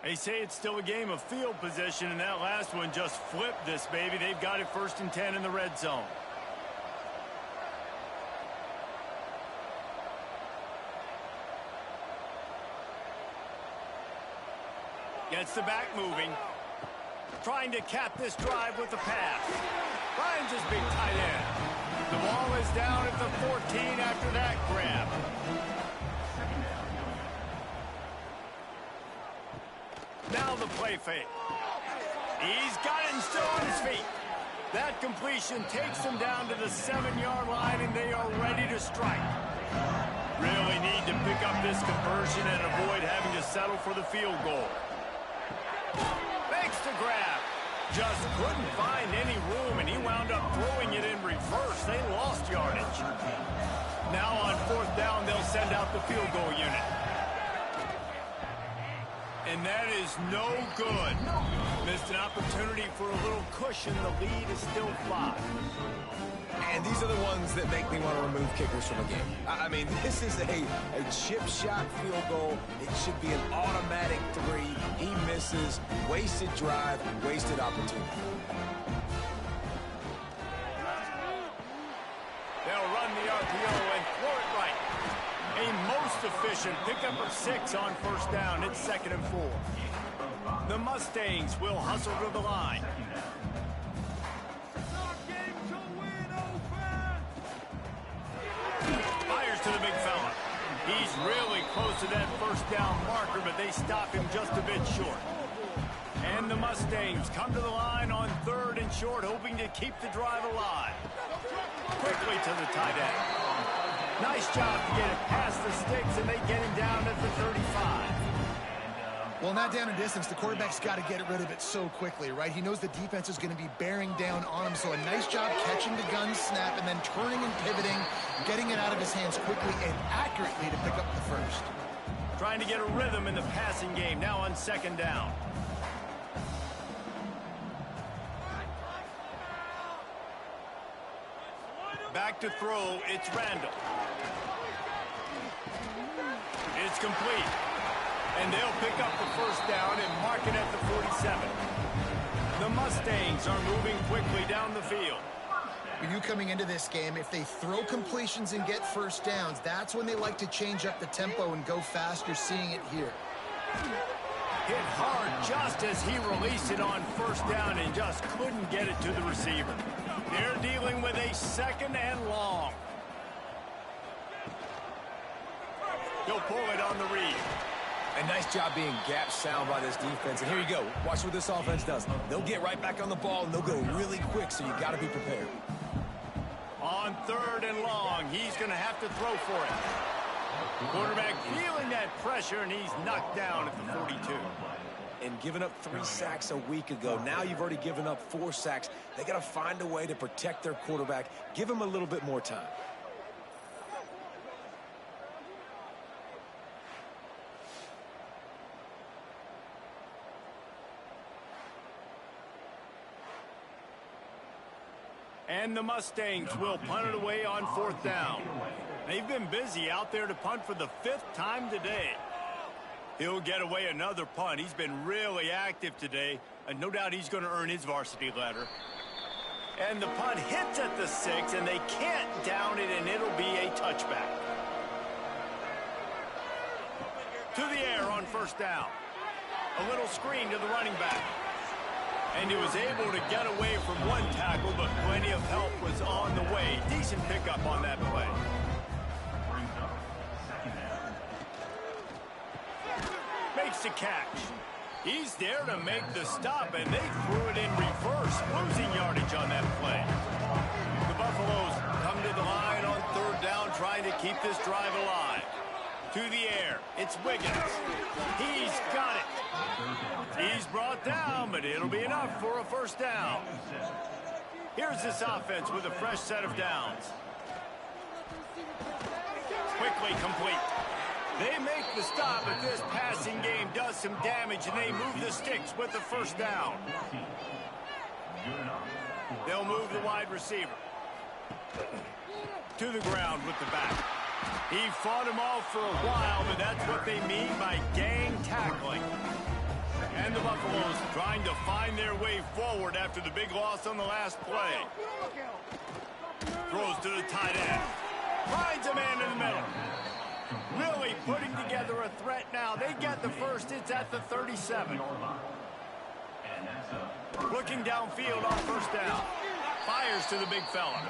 They say it's still a game of field position, and that last one just flipped this, baby. They've got it 1st and 10 in the red zone. Gets the back moving. Trying to cap this drive with the pass. Finds his big tight end. The ball is down at the 14 after that grab. Now the play fake. He's got it and still on his feet. That completion takes them down to the 7-yard line, and they are ready to strike. Really need to pick up this conversion and avoid having to settle for the field goal. Makes the grab. Just couldn't find any room, and he wound up throwing it in reverse. They lost yardage. Now on 4th down, they'll send out the field goal unit. And that is no good. Missed an opportunity for a little cushion. The lead is still 5. And these are the ones that make me want to remove kickers from a game. I mean, this is a chip shot field goal. It should be an automatic 3. He misses. Wasted drive, wasted opportunity. They'll run the RPO and throw it right. A most efficient pickup of 6 on 1st down. It's 2nd and 4. The Mustangs will hustle to the line. Fires to the big fella. He's really close to that 1st down marker, but they stop him just a bit short. And the Mustangs come to the line on 3rd and short, hoping to keep the drive alive. Quickly to the tight end. Nice job to get it past the sticks, and they get him down at the 35. Well, in that down and distance, the quarterback's got to get rid of it so quickly, right? He knows the defense is going to be bearing down on him, so a nice job catching the gun snap and then turning and pivoting, getting it out of his hands quickly and accurately to pick up the 1st. Trying to get a rhythm in the passing game, now on 2nd down. Back to throw, it's Randall. It's complete. And they'll pick up the 1st down and mark it at the 47. The Mustangs are moving quickly down the field. For you coming into this game, if they throw completions and get 1st downs, that's when they like to change up the tempo and go faster, seeing it here. Hit hard just as he released it on 1st down and just couldn't get it to the receiver. They're dealing with a 2nd and long. He'll pull it on the read. A nice job being gap sound by this defense. And here you go. Watch what this offense does. They'll get right back on the ball, and they'll go really quick, so you got to be prepared. On 3rd and long, he's going to have to throw for it. Quarterback feeling that pressure, and he's knocked down at the 42. And giving up 3 sacks a week ago. Now you've already given up 4 sacks. They got to find a way to protect their quarterback. Give him a little bit more time. And the Mustangs will punt it away on 4th down. They've been busy out there to punt for the 5th time today. He'll get away another punt. He's been really active today, and no doubt he's going to earn his varsity letter. And the punt hits at the 6, and they can't down it, and it'll be a touchback. To the air on 1st down. A little screen to the running back. And he was able to get away from one tackle, but plenty of help was on the way. Decent pickup on that play. Makes the catch. He's there to make the stop, and they threw it in reverse, losing yardage on that play. The Buffaloes come to the line on 3rd down, trying to keep this drive alive. To the air, it's Wiggins. He's got it. He's brought down, but it'll be enough for a 1st down. Here's this offense with a fresh set of downs. Quickly complete. They make the stop, but this passing game does some damage, and they move the sticks with the first down. They'll move the wide receiver to the ground with the back. He fought him off for a while, but that's what they mean by gang tackling. And the Buffaloes trying to find their way forward after the big loss on the last play. Throws to the tight end. Finds a man in the middle. Really putting together a threat now. They get the first. It's at the 37. Looking downfield on first down. Fires to the big fella.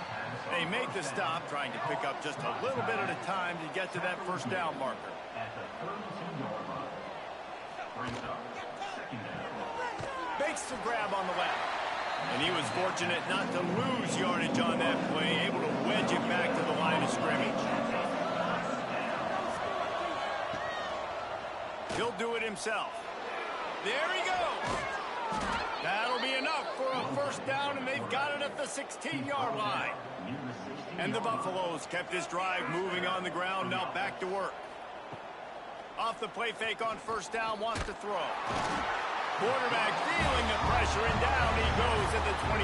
They make the stop, trying to pick up just a little bit at a time to get to that first down marker. Makes the grab on the left. And he was fortunate not to lose yardage on that play, able to wedge it back to the line of scrimmage. He'll do it himself. There he goes. That'll be enough for a first down, and they've got it at the 16-yard line. And the Buffaloes kept this drive moving on the ground, now back to work. Off the play fake on first down, wants to throw. Quarterback feeling the pressure, and down he goes at the 22.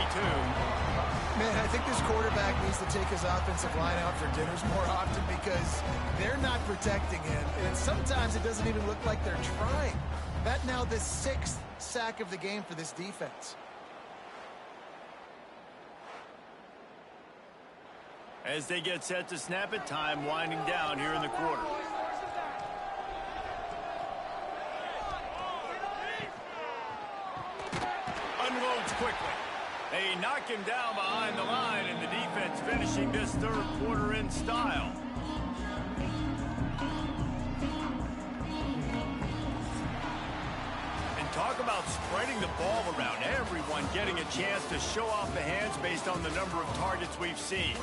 Man, I think this quarterback needs to take his offensive line out for dinners more often because they're not protecting him. And sometimes it doesn't even look like they're trying. That now the 6th sack of the game for this defense. As they get set to snap it, time winding down here in the quarter. Unloads quickly. They knock him down behind the line, and the defense finishing this third quarter in style. And talk about spreading the ball around. Everyone getting a chance to show off the hands based on the number of targets we've seen.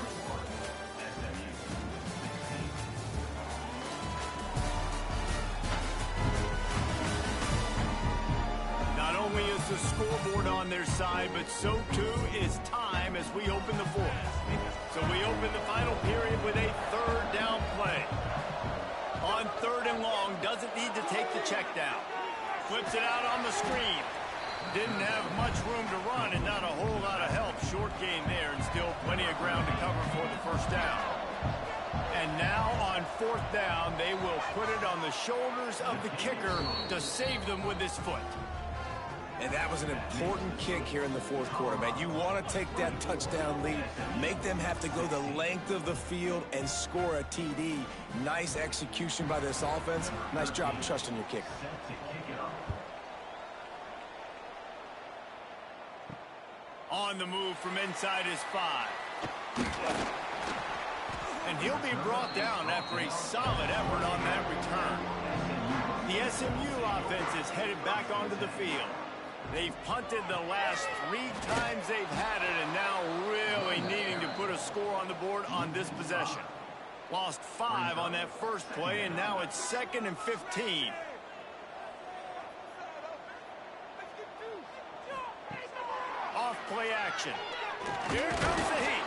Is the scoreboard on their side, but so too is time as we open the fourth. So we open the final period with a third down play. On third and long, doesn't need to take the check down. Flips it out on the screen. Didn't have much room to run and not a whole lot of help. Short gain there and still plenty of ground to cover for the first down. And now on fourth down, they will put it on the shoulders of the kicker to save them with his foot. And that was an important kick here in the fourth quarter, man. You want to take that touchdown lead, make them have to go the length of the field and score a TD. Nice execution by this offense. Nice job trusting your kicker. On the move from inside his 5. And he'll be brought down after a solid effort on that return. The SMU offense is headed back onto the field. They've punted the last 3 times they've had it, and now really needing to put a score on the board on this possession. Lost 5 on that first play, and now it's 2nd and 15. Off play action. Here comes the heat.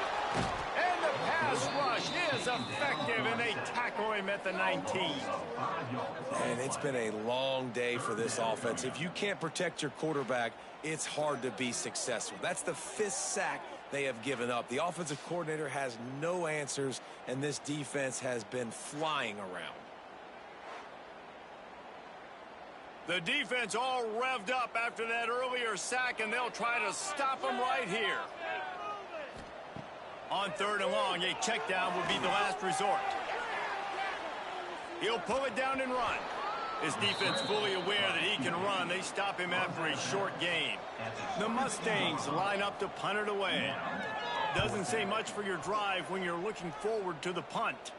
And the pass rush is effective, and they tackle him at the 19. And it's been a long day for this offense. If you can't protect your quarterback, it's hard to be successful. That's the 5th sack they have given up. The offensive coordinator has no answers, and this defense has been flying around. The defense all revved up after that earlier sack, and they'll try to stop him right here. On third and long, a check down would be the last resort. He'll pull it down and run. His defense fully aware that he can run. They stop him after a short gain. The Mustangs line up to punt it away. Doesn't say much for your drive when you're looking forward to the punt.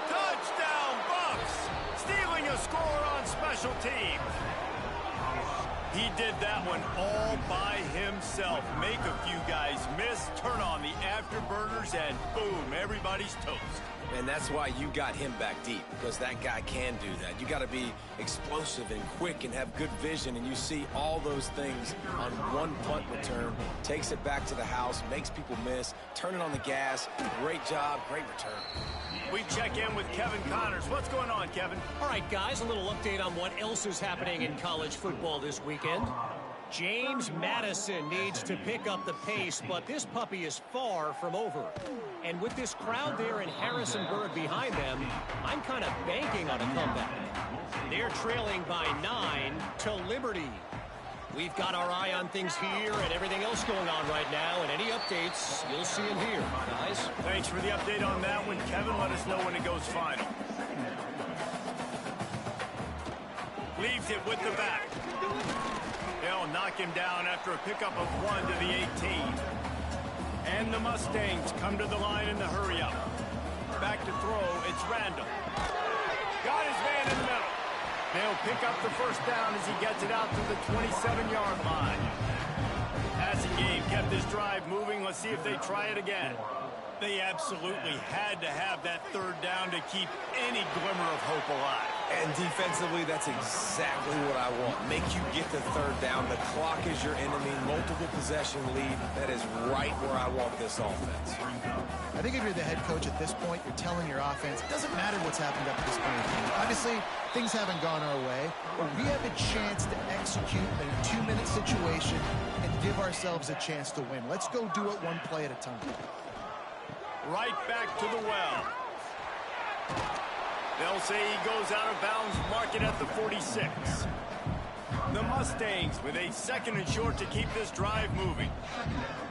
Touchdown, Buffs! Stealing a score on special teams. He did that one all by himself. Make a few guys miss, turn on the afterburners, and boom, everybody's toast. And that's why you got him back deep, because that guy can do that. You got to be explosive and quick and have good vision, and you see all those things on one punt return. Takes it back to the house, makes people miss, turning on the gas. Great job, great return. We check in with Kevin Connors. What's going on, Kevin? All right, guys, a little update on what else is happening in college football this weekend. James Madison needs to pick up the pace, but this puppy is far from over. And with this crowd there in Harrisonburg behind them, I'm kind of banking on a comeback. They're trailing by 9 to Liberty. We've got our eye on things here and everything else going on right now, and any updates, you'll see them here, guys. Thanks for the update on that one, Kevin. Let us know when it goes final. Leaves it with the back. They'll knock him down after a pickup of 1 to the 18. And the Mustangs come to the line in the hurry-up. Back to throw, it's Randall. Got his man in the middle. They'll pick up the first down as he gets it out to the 27-yard line. Passing game kept this drive moving. Let's see if they try it again. They absolutely had to have that third down to keep any glimmer of hope alive. And defensively, that's exactly what I want. Make you get the third down. The clock is your enemy. Multiple possession lead. That is right where I want this offense. I think if you're the head coach at this point, you're telling your offense, it doesn't matter what's happened up to this point in the game. Obviously, things haven't gone our way, but we have a chance to execute in a 2-minute situation and give ourselves a chance to win. Let's go do it one play at a time. Right back to the well. They'll say he goes out of bounds, mark it at the 46. The Mustangs with a 2nd and short to keep this drive moving.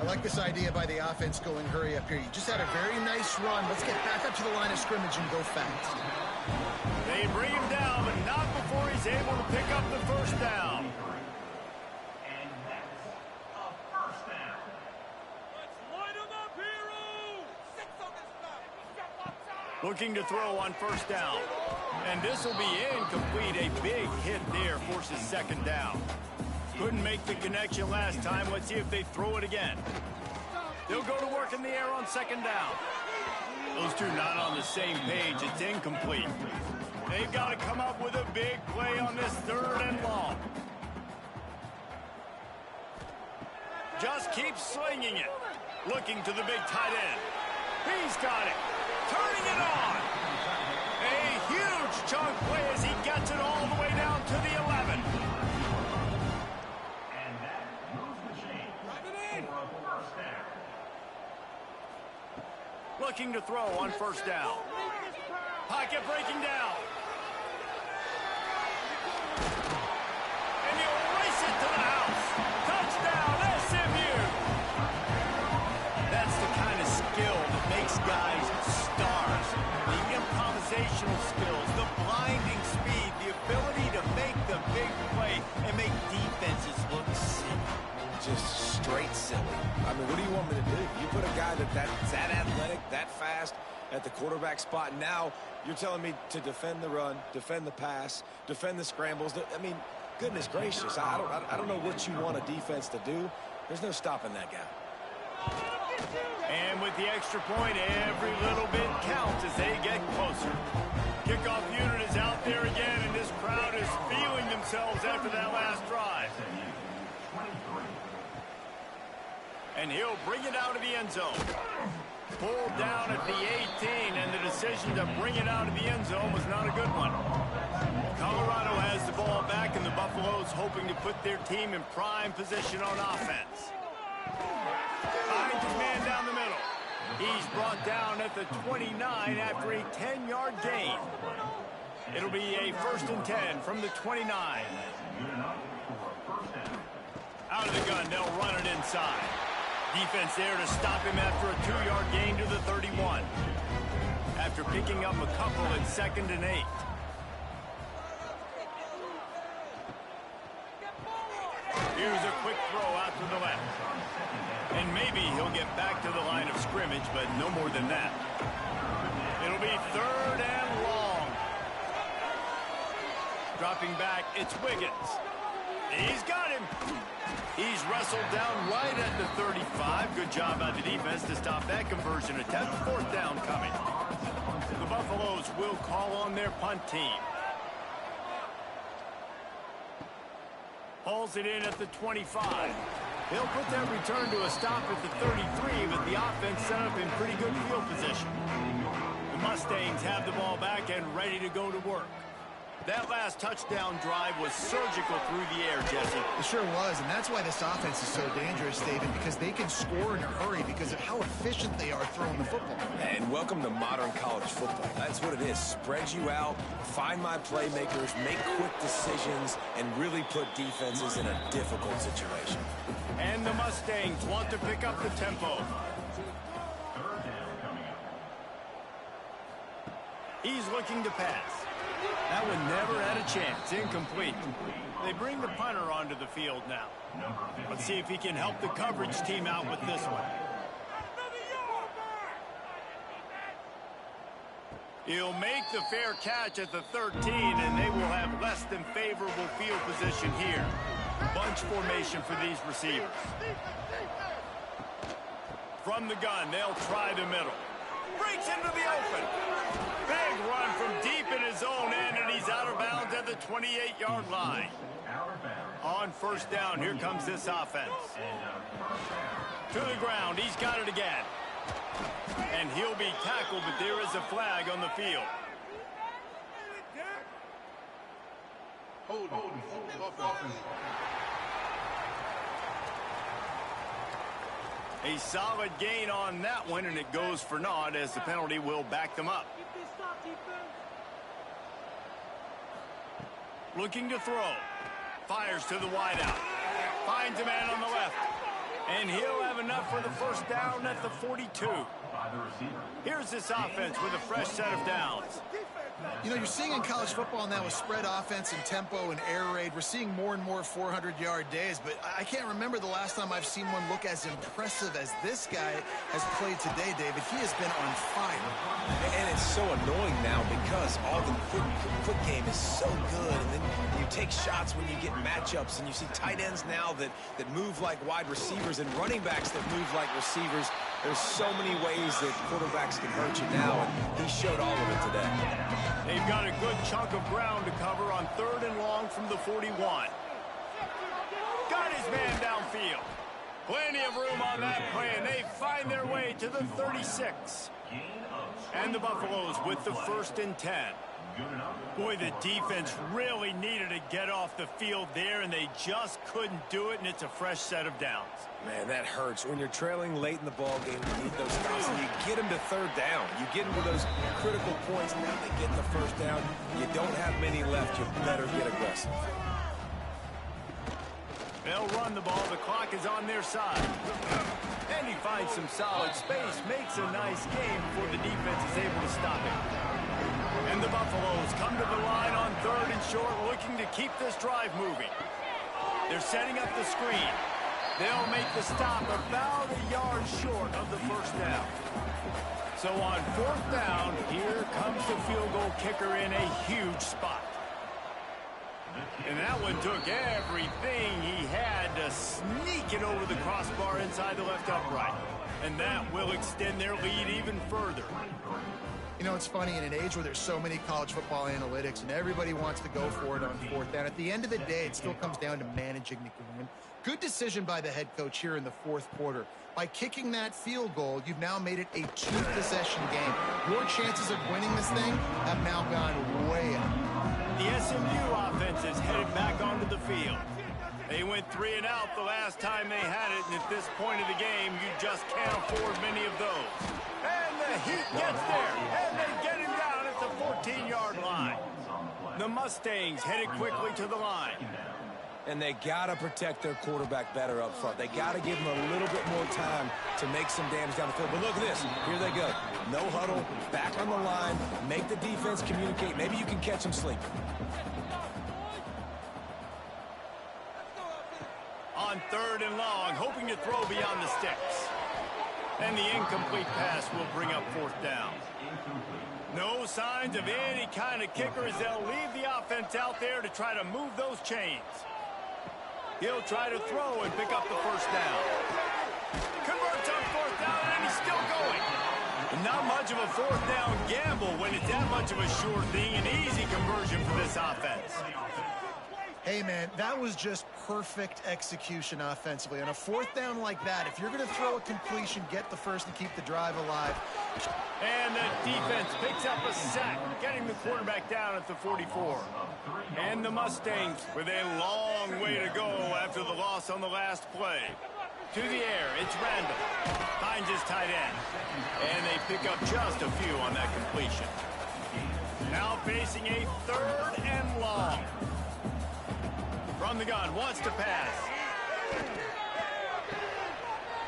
I like this idea by the offense going hurry up here. You just had a very nice run. Let's get back up to the line of scrimmage and go fast. They bring him down, but not before he's able to pick up the first down. And that's a first down. Let's light him up, hero! 6 on this stuff. Step outside. Looking to throw on first down. And this will be incomplete. A big hit there forces 2nd down. Couldn't make the connection last time. Let's see if they throw it again. They'll go to work in the air on 2nd down. Those two not on the same page. It's incomplete. They've got to come up with a big play on this 3rd and long. Just keep slinging it. Looking to the big tight end. He's got it. Turning it on. A huge chunk play as he gets it all the way down to the 11. And that moves the chain for a first down. Looking to throw on first down. Pocket breaking down. And he'll race it to the house. Touchdown, SMU. That's the kind of skill that makes guys stars. The improvisational skills, the blinding speed, the ability to make the big play and make defenses look silly. Just straight silly. I mean, what do you want me to do? You put a guy that's that athletic, that fast at the quarterback spot. Now you're telling me to defend the run, defend the pass, defend the scrambles. I mean, goodness gracious. I don't know what you want a defense to do. There's no stopping that guy. And with the extra point, every little bit counts as they get closer. Kickoff unit is out there again, and this crowd is feeling themselves after that last drive. And he'll bring it out of the end zone. Pulled down at the 18, and the decision to bring it out of the end zone was not a good one. Colorado has the ball back, and the Buffaloes hoping to put their team in prime position on offense. Finds his man down the middle. He's brought down at the 29 after a 10-yard gain. It'll be a 1st and 10 from the 29. Out of the gun, they'll run it inside. Defense there to stop him after a 2-yard gain to the 31. After picking up a couple at 2nd and 8. Here's a quick throw out to the left. And maybe he'll get back to the line of scrimmage, but no more than that. It'll be 3rd and long. Dropping back, it's Wiggins. He's got him. He's wrestled down right at the 35. Good job by the defense to stop that conversion attempt. Fourth down coming. The Buffaloes will call on their punt team. Hauls it in at the 25. He'll put that return to a stop at the 33, but the offense set up in pretty good field position. The Mustangs have the ball back and ready to go to work. That last touchdown drive was surgical through the air, Jesse. It sure was, and that's why this offense is so dangerous, David, because they can score in a hurry because of how efficient they are throwing the football. And welcome to modern college football. That's what it is. Spread you out, find my playmakers, make quick decisions, and really put defenses in a difficult situation. And the Mustangs want to pick up the tempo. Third down coming up. He's looking to pass. That one never had a chance. Incomplete. They bring the punter onto the field now. Let's see if he can help the coverage team out with this one. He'll make the fair catch at the 13, and they will have less than favorable field position here. Bunch formation for these receivers. From the gun, they'll try the middle. Breaks into the open. Big run from deep in his own end, and he's out of bounds at the 28-yard line. On first down, here comes this offense. To the ground, he's got it again. And he'll be tackled, but there is a flag on the field. Hold. A solid gain on that one, and it goes for naught as the penalty will back them up. Looking to throw. Fires to the wideout. Finds a man on the left. And he'll have enough for the first down at the 42. Here's this offense with a fresh set of downs. You know, you're seeing in college football now with spread offense and tempo and air raid, we're seeing more and more 400-yard days, but I can't remember the last time I've seen one look as impressive as this guy has played today, David. He has been on fire. And it's so annoying now because all the quick game is so good, and then you take shots when you get matchups, and you see tight ends now that move like wide receivers and running backs that move like receivers. There's so many ways that quarterbacks can hurt you now, and he showed all of it today. They've got a good chunk of ground to cover on 3rd and long from the 41. Got his man downfield. Plenty of room on that play, and they find their way to the 36. And the Buffaloes with the 1st and 10. Boy, the defense really needed to get off the field there, and they just couldn't do it, and it's a fresh set of downs. Man, that hurts. When you're trailing late in the ball game, you need those stops, and you get them to 3rd down. You get them to those critical points, now they get the 1st down. You don't have many left. You better get aggressive. They'll run the ball. The clock is on their side. And he finds some solid space, makes a nice game before the defense is able to stop it. And the Buffaloes come to the line on 3rd and short, looking to keep this drive moving. They're setting up the screen. They'll make the stop about a yard short of the 1st down. So on 4th down, here comes the field goal kicker in a huge spot. And that one took everything he had to sneak it over the crossbar inside the left upright. And that will extend their lead even further. You know, it's funny, in an age where there's so many college football analytics and everybody wants to go for it on 4th down, at the end of the day, it still comes down to managing the game. Good decision by the head coach here in the 4th quarter. By kicking that field goal, you've now made it a 2-possession game. Your chances of winning this thing have now gone way up. The SMU offense is headed back onto the field. They went 3 and out the last time they had it, and at this point of the game, you just can't afford many of those. And the Heat gets there, and they get him down at the 14-yard line. The Mustangs headed quickly to the line. And they got to protect their quarterback better up front. They got to give him a little bit more time to make some damage down the field. But look at this. Here they go. No huddle, back on the line, make the defense communicate. Maybe you can catch them sleeping. On 3rd and long, hoping to throw beyond the sticks. And the incomplete pass will bring up 4th down. No signs of any kind of kicker as they'll leave the offense out there to try to move those chains. He'll try to throw and pick up the first down. Converts on fourth down, and he's still going. Not much of a fourth down gamble when it's that much of a sure thing. An easy conversion for this offense. Hey, man, that was just perfect execution offensively. On a fourth down like that, if you're going to throw a completion, get the first and keep the drive alive. And the defense picks up a sack, getting the quarterback down at the 44. And the Mustangs with a long way to go after the loss on the last play. To the air, it's Randall. Finds his tight end. And they pick up just a few on that completion. Now facing a 3rd and long. From the gun, wants to pass.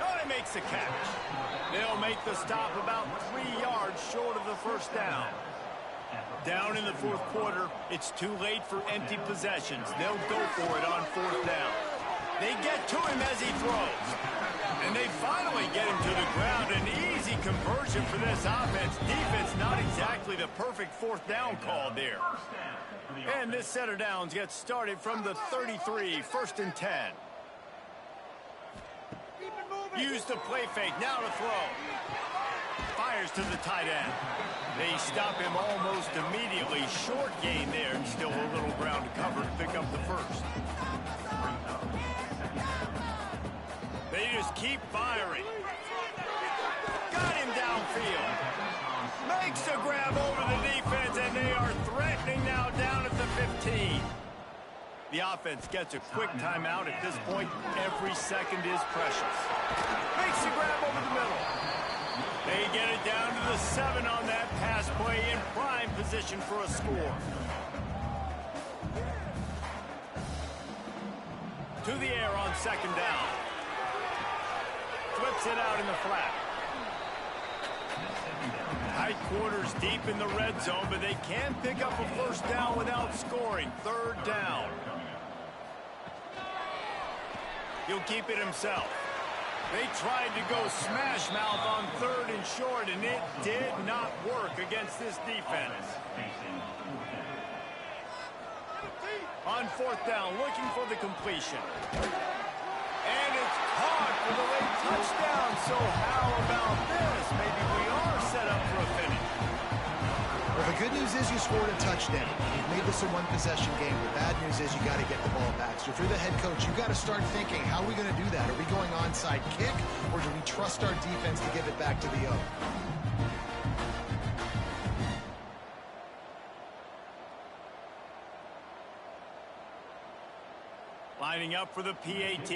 Oh, he makes the catch. They'll make the stop about 3 yards short of the first down. Down in the 4th quarter, it's too late for empty possessions. They'll go for it on 4th down. They get to him as he throws. And they finally get him to the ground. An easy conversion for this offense. Defense not exactly the perfect 4th down call there. And this set of downs gets started from the 33, 1st and 10. Use the play fake, now to throw. Fires to the tight end. They stop him almost immediately. Short gain there, and still a little ground to cover to pick up the first. They just keep firing. Got him downfield. Makes a grab over the defense, and they are threatening now down at the 15. The offense gets a quick timeout at this point. Every second is precious. Makes a grab over the middle. They get it down to the 7 on that pass play, in prime position for a score. To the air on 2nd down. Flips it out in the flat. Tight quarters deep in the red zone, but they can pick up a first down without scoring. 3rd down. He'll keep it himself. They tried to go smash mouth on 3rd and short, and it did not work against this defense. On 4th down, looking for the completion. And it's caught for the late touchdown. So how about this? Maybe we are set up for a finish. Well, the good news is you scored a touchdown. You've made this a one-possession game. The bad news is you got to get the ball back. So if you're the head coach, you got to start thinking, how are we going to do that? Are we going onside kick, or do we trust our defense to give it back to the O? Lining up for the PAT.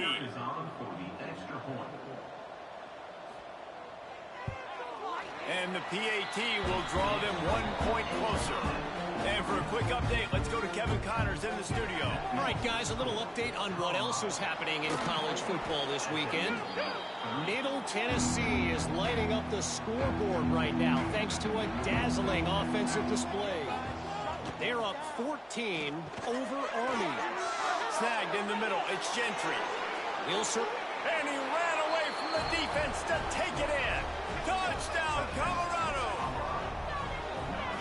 And the PAT will draw them 1 point closer. And for a quick update, let's go to Kevin Connors in the studio. All right, guys, a little update on what else is happening in college football this weekend. Middle Tennessee is lighting up the scoreboard right now thanks to a dazzling offensive display. They're up 14 over Army. Snagged in the middle, it's Gentry. And he ran away from the defense to take it in. Touchdown, Colorado!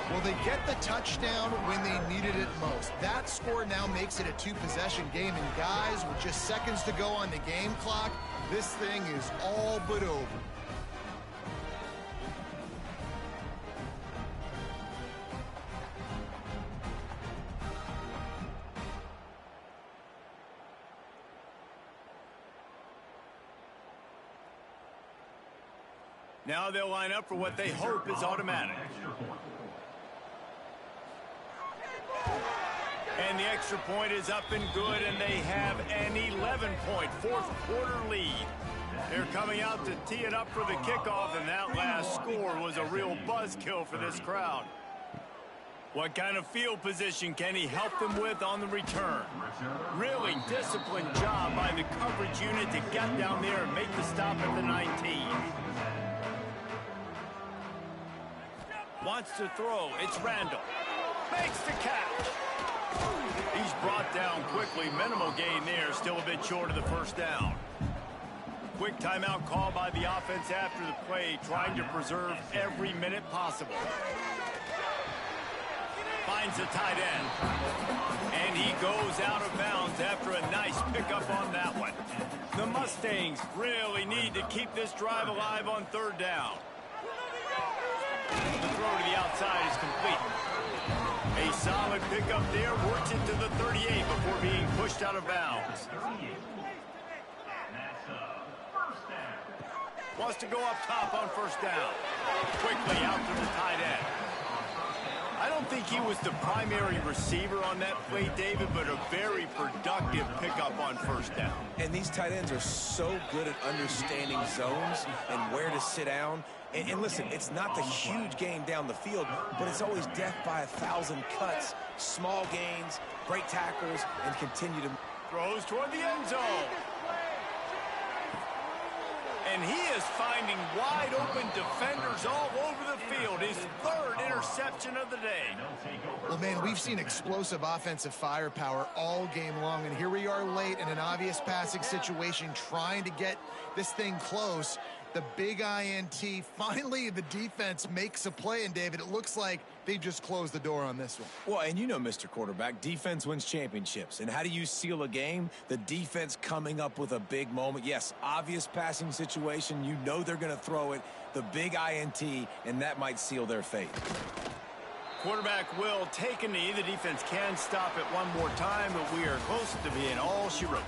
Well, they get the touchdown when they needed it most. That score now makes it a 2-possession game. And guys, with just seconds to go on the game clock, this thing is all but over. Now they'll line up for what they hope is automatic. And the extra point is up and good, and they have an 11-point 4th quarter lead. They're coming out to tee it up for the kickoff, and that last score was a real buzzkill for this crowd. What kind of field position can he help them with on the return? Really disciplined job by the coverage unit to get down there and make the stop at the 19. Wants to throw. It's Randall. Makes the catch. He's brought down quickly. Minimal gain there. Still a bit short of the first down. Quick timeout call by the offense after the play, trying to preserve every minute possible. Finds the tight end. And he goes out of bounds after a nice pickup on that one. The Mustangs really need to keep this drive alive on third down. The throw to the outside is complete. A solid pickup there, works it to the 38 before being pushed out of bounds. Wants to go up top on first down. Quickly out to the tight end. I don't think he was the primary receiver on that play, David, but a very productive pickup on first down. And these tight ends are so good at understanding zones and where to sit down. And listen, it's not the huge gain down the field, but it's always death by 1,000 cuts, small gains, great tackles, and continue to... Throws toward the end zone. And he is finding wide-open defenders all over the field. His third interception of the day. Well, man, we've seen explosive offensive firepower all game long, and here we are late in an obvious passing situation trying to get this thing close. The big INT, finally the defense makes a play, and David, it looks like they just closed the door on this one. Well, and you know, Mr. Quarterback, defense wins championships. And how do you seal a game? The defense coming up with a big moment. Yes, obvious passing situation. You know they're going to throw it. The big INT, and that might seal their fate. Quarterback will take a knee. The defense can stop it one more time, but we are close to being all she wrote.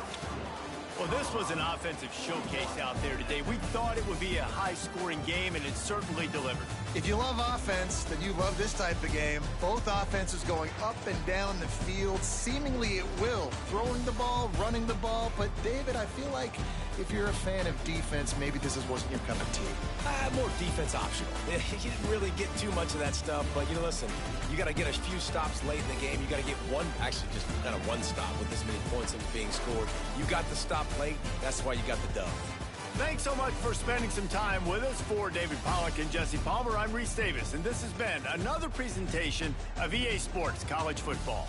Well, this was an offensive showcase out there today. We thought it would be a high-scoring game, and it certainly delivered. If you love offense, then you love this type of game. Both offenses going up and down the field, seemingly at will. Throwing the ball, running the ball. But, David, I feel like if you're a fan of defense, maybe this wasn't your cup of tea. More defense optional. You didn't really get too much of that stuff, but, you know, listen, you got to get a few stops late in the game. You got to get actually just kind of one stop with this many points that was being scored. You got the stop late. That's why you got the dub. Thanks so much for spending some time with us. For David Pollack and Jesse Palmer, I'm Reese Davis, and this has been another presentation of EA Sports College Football.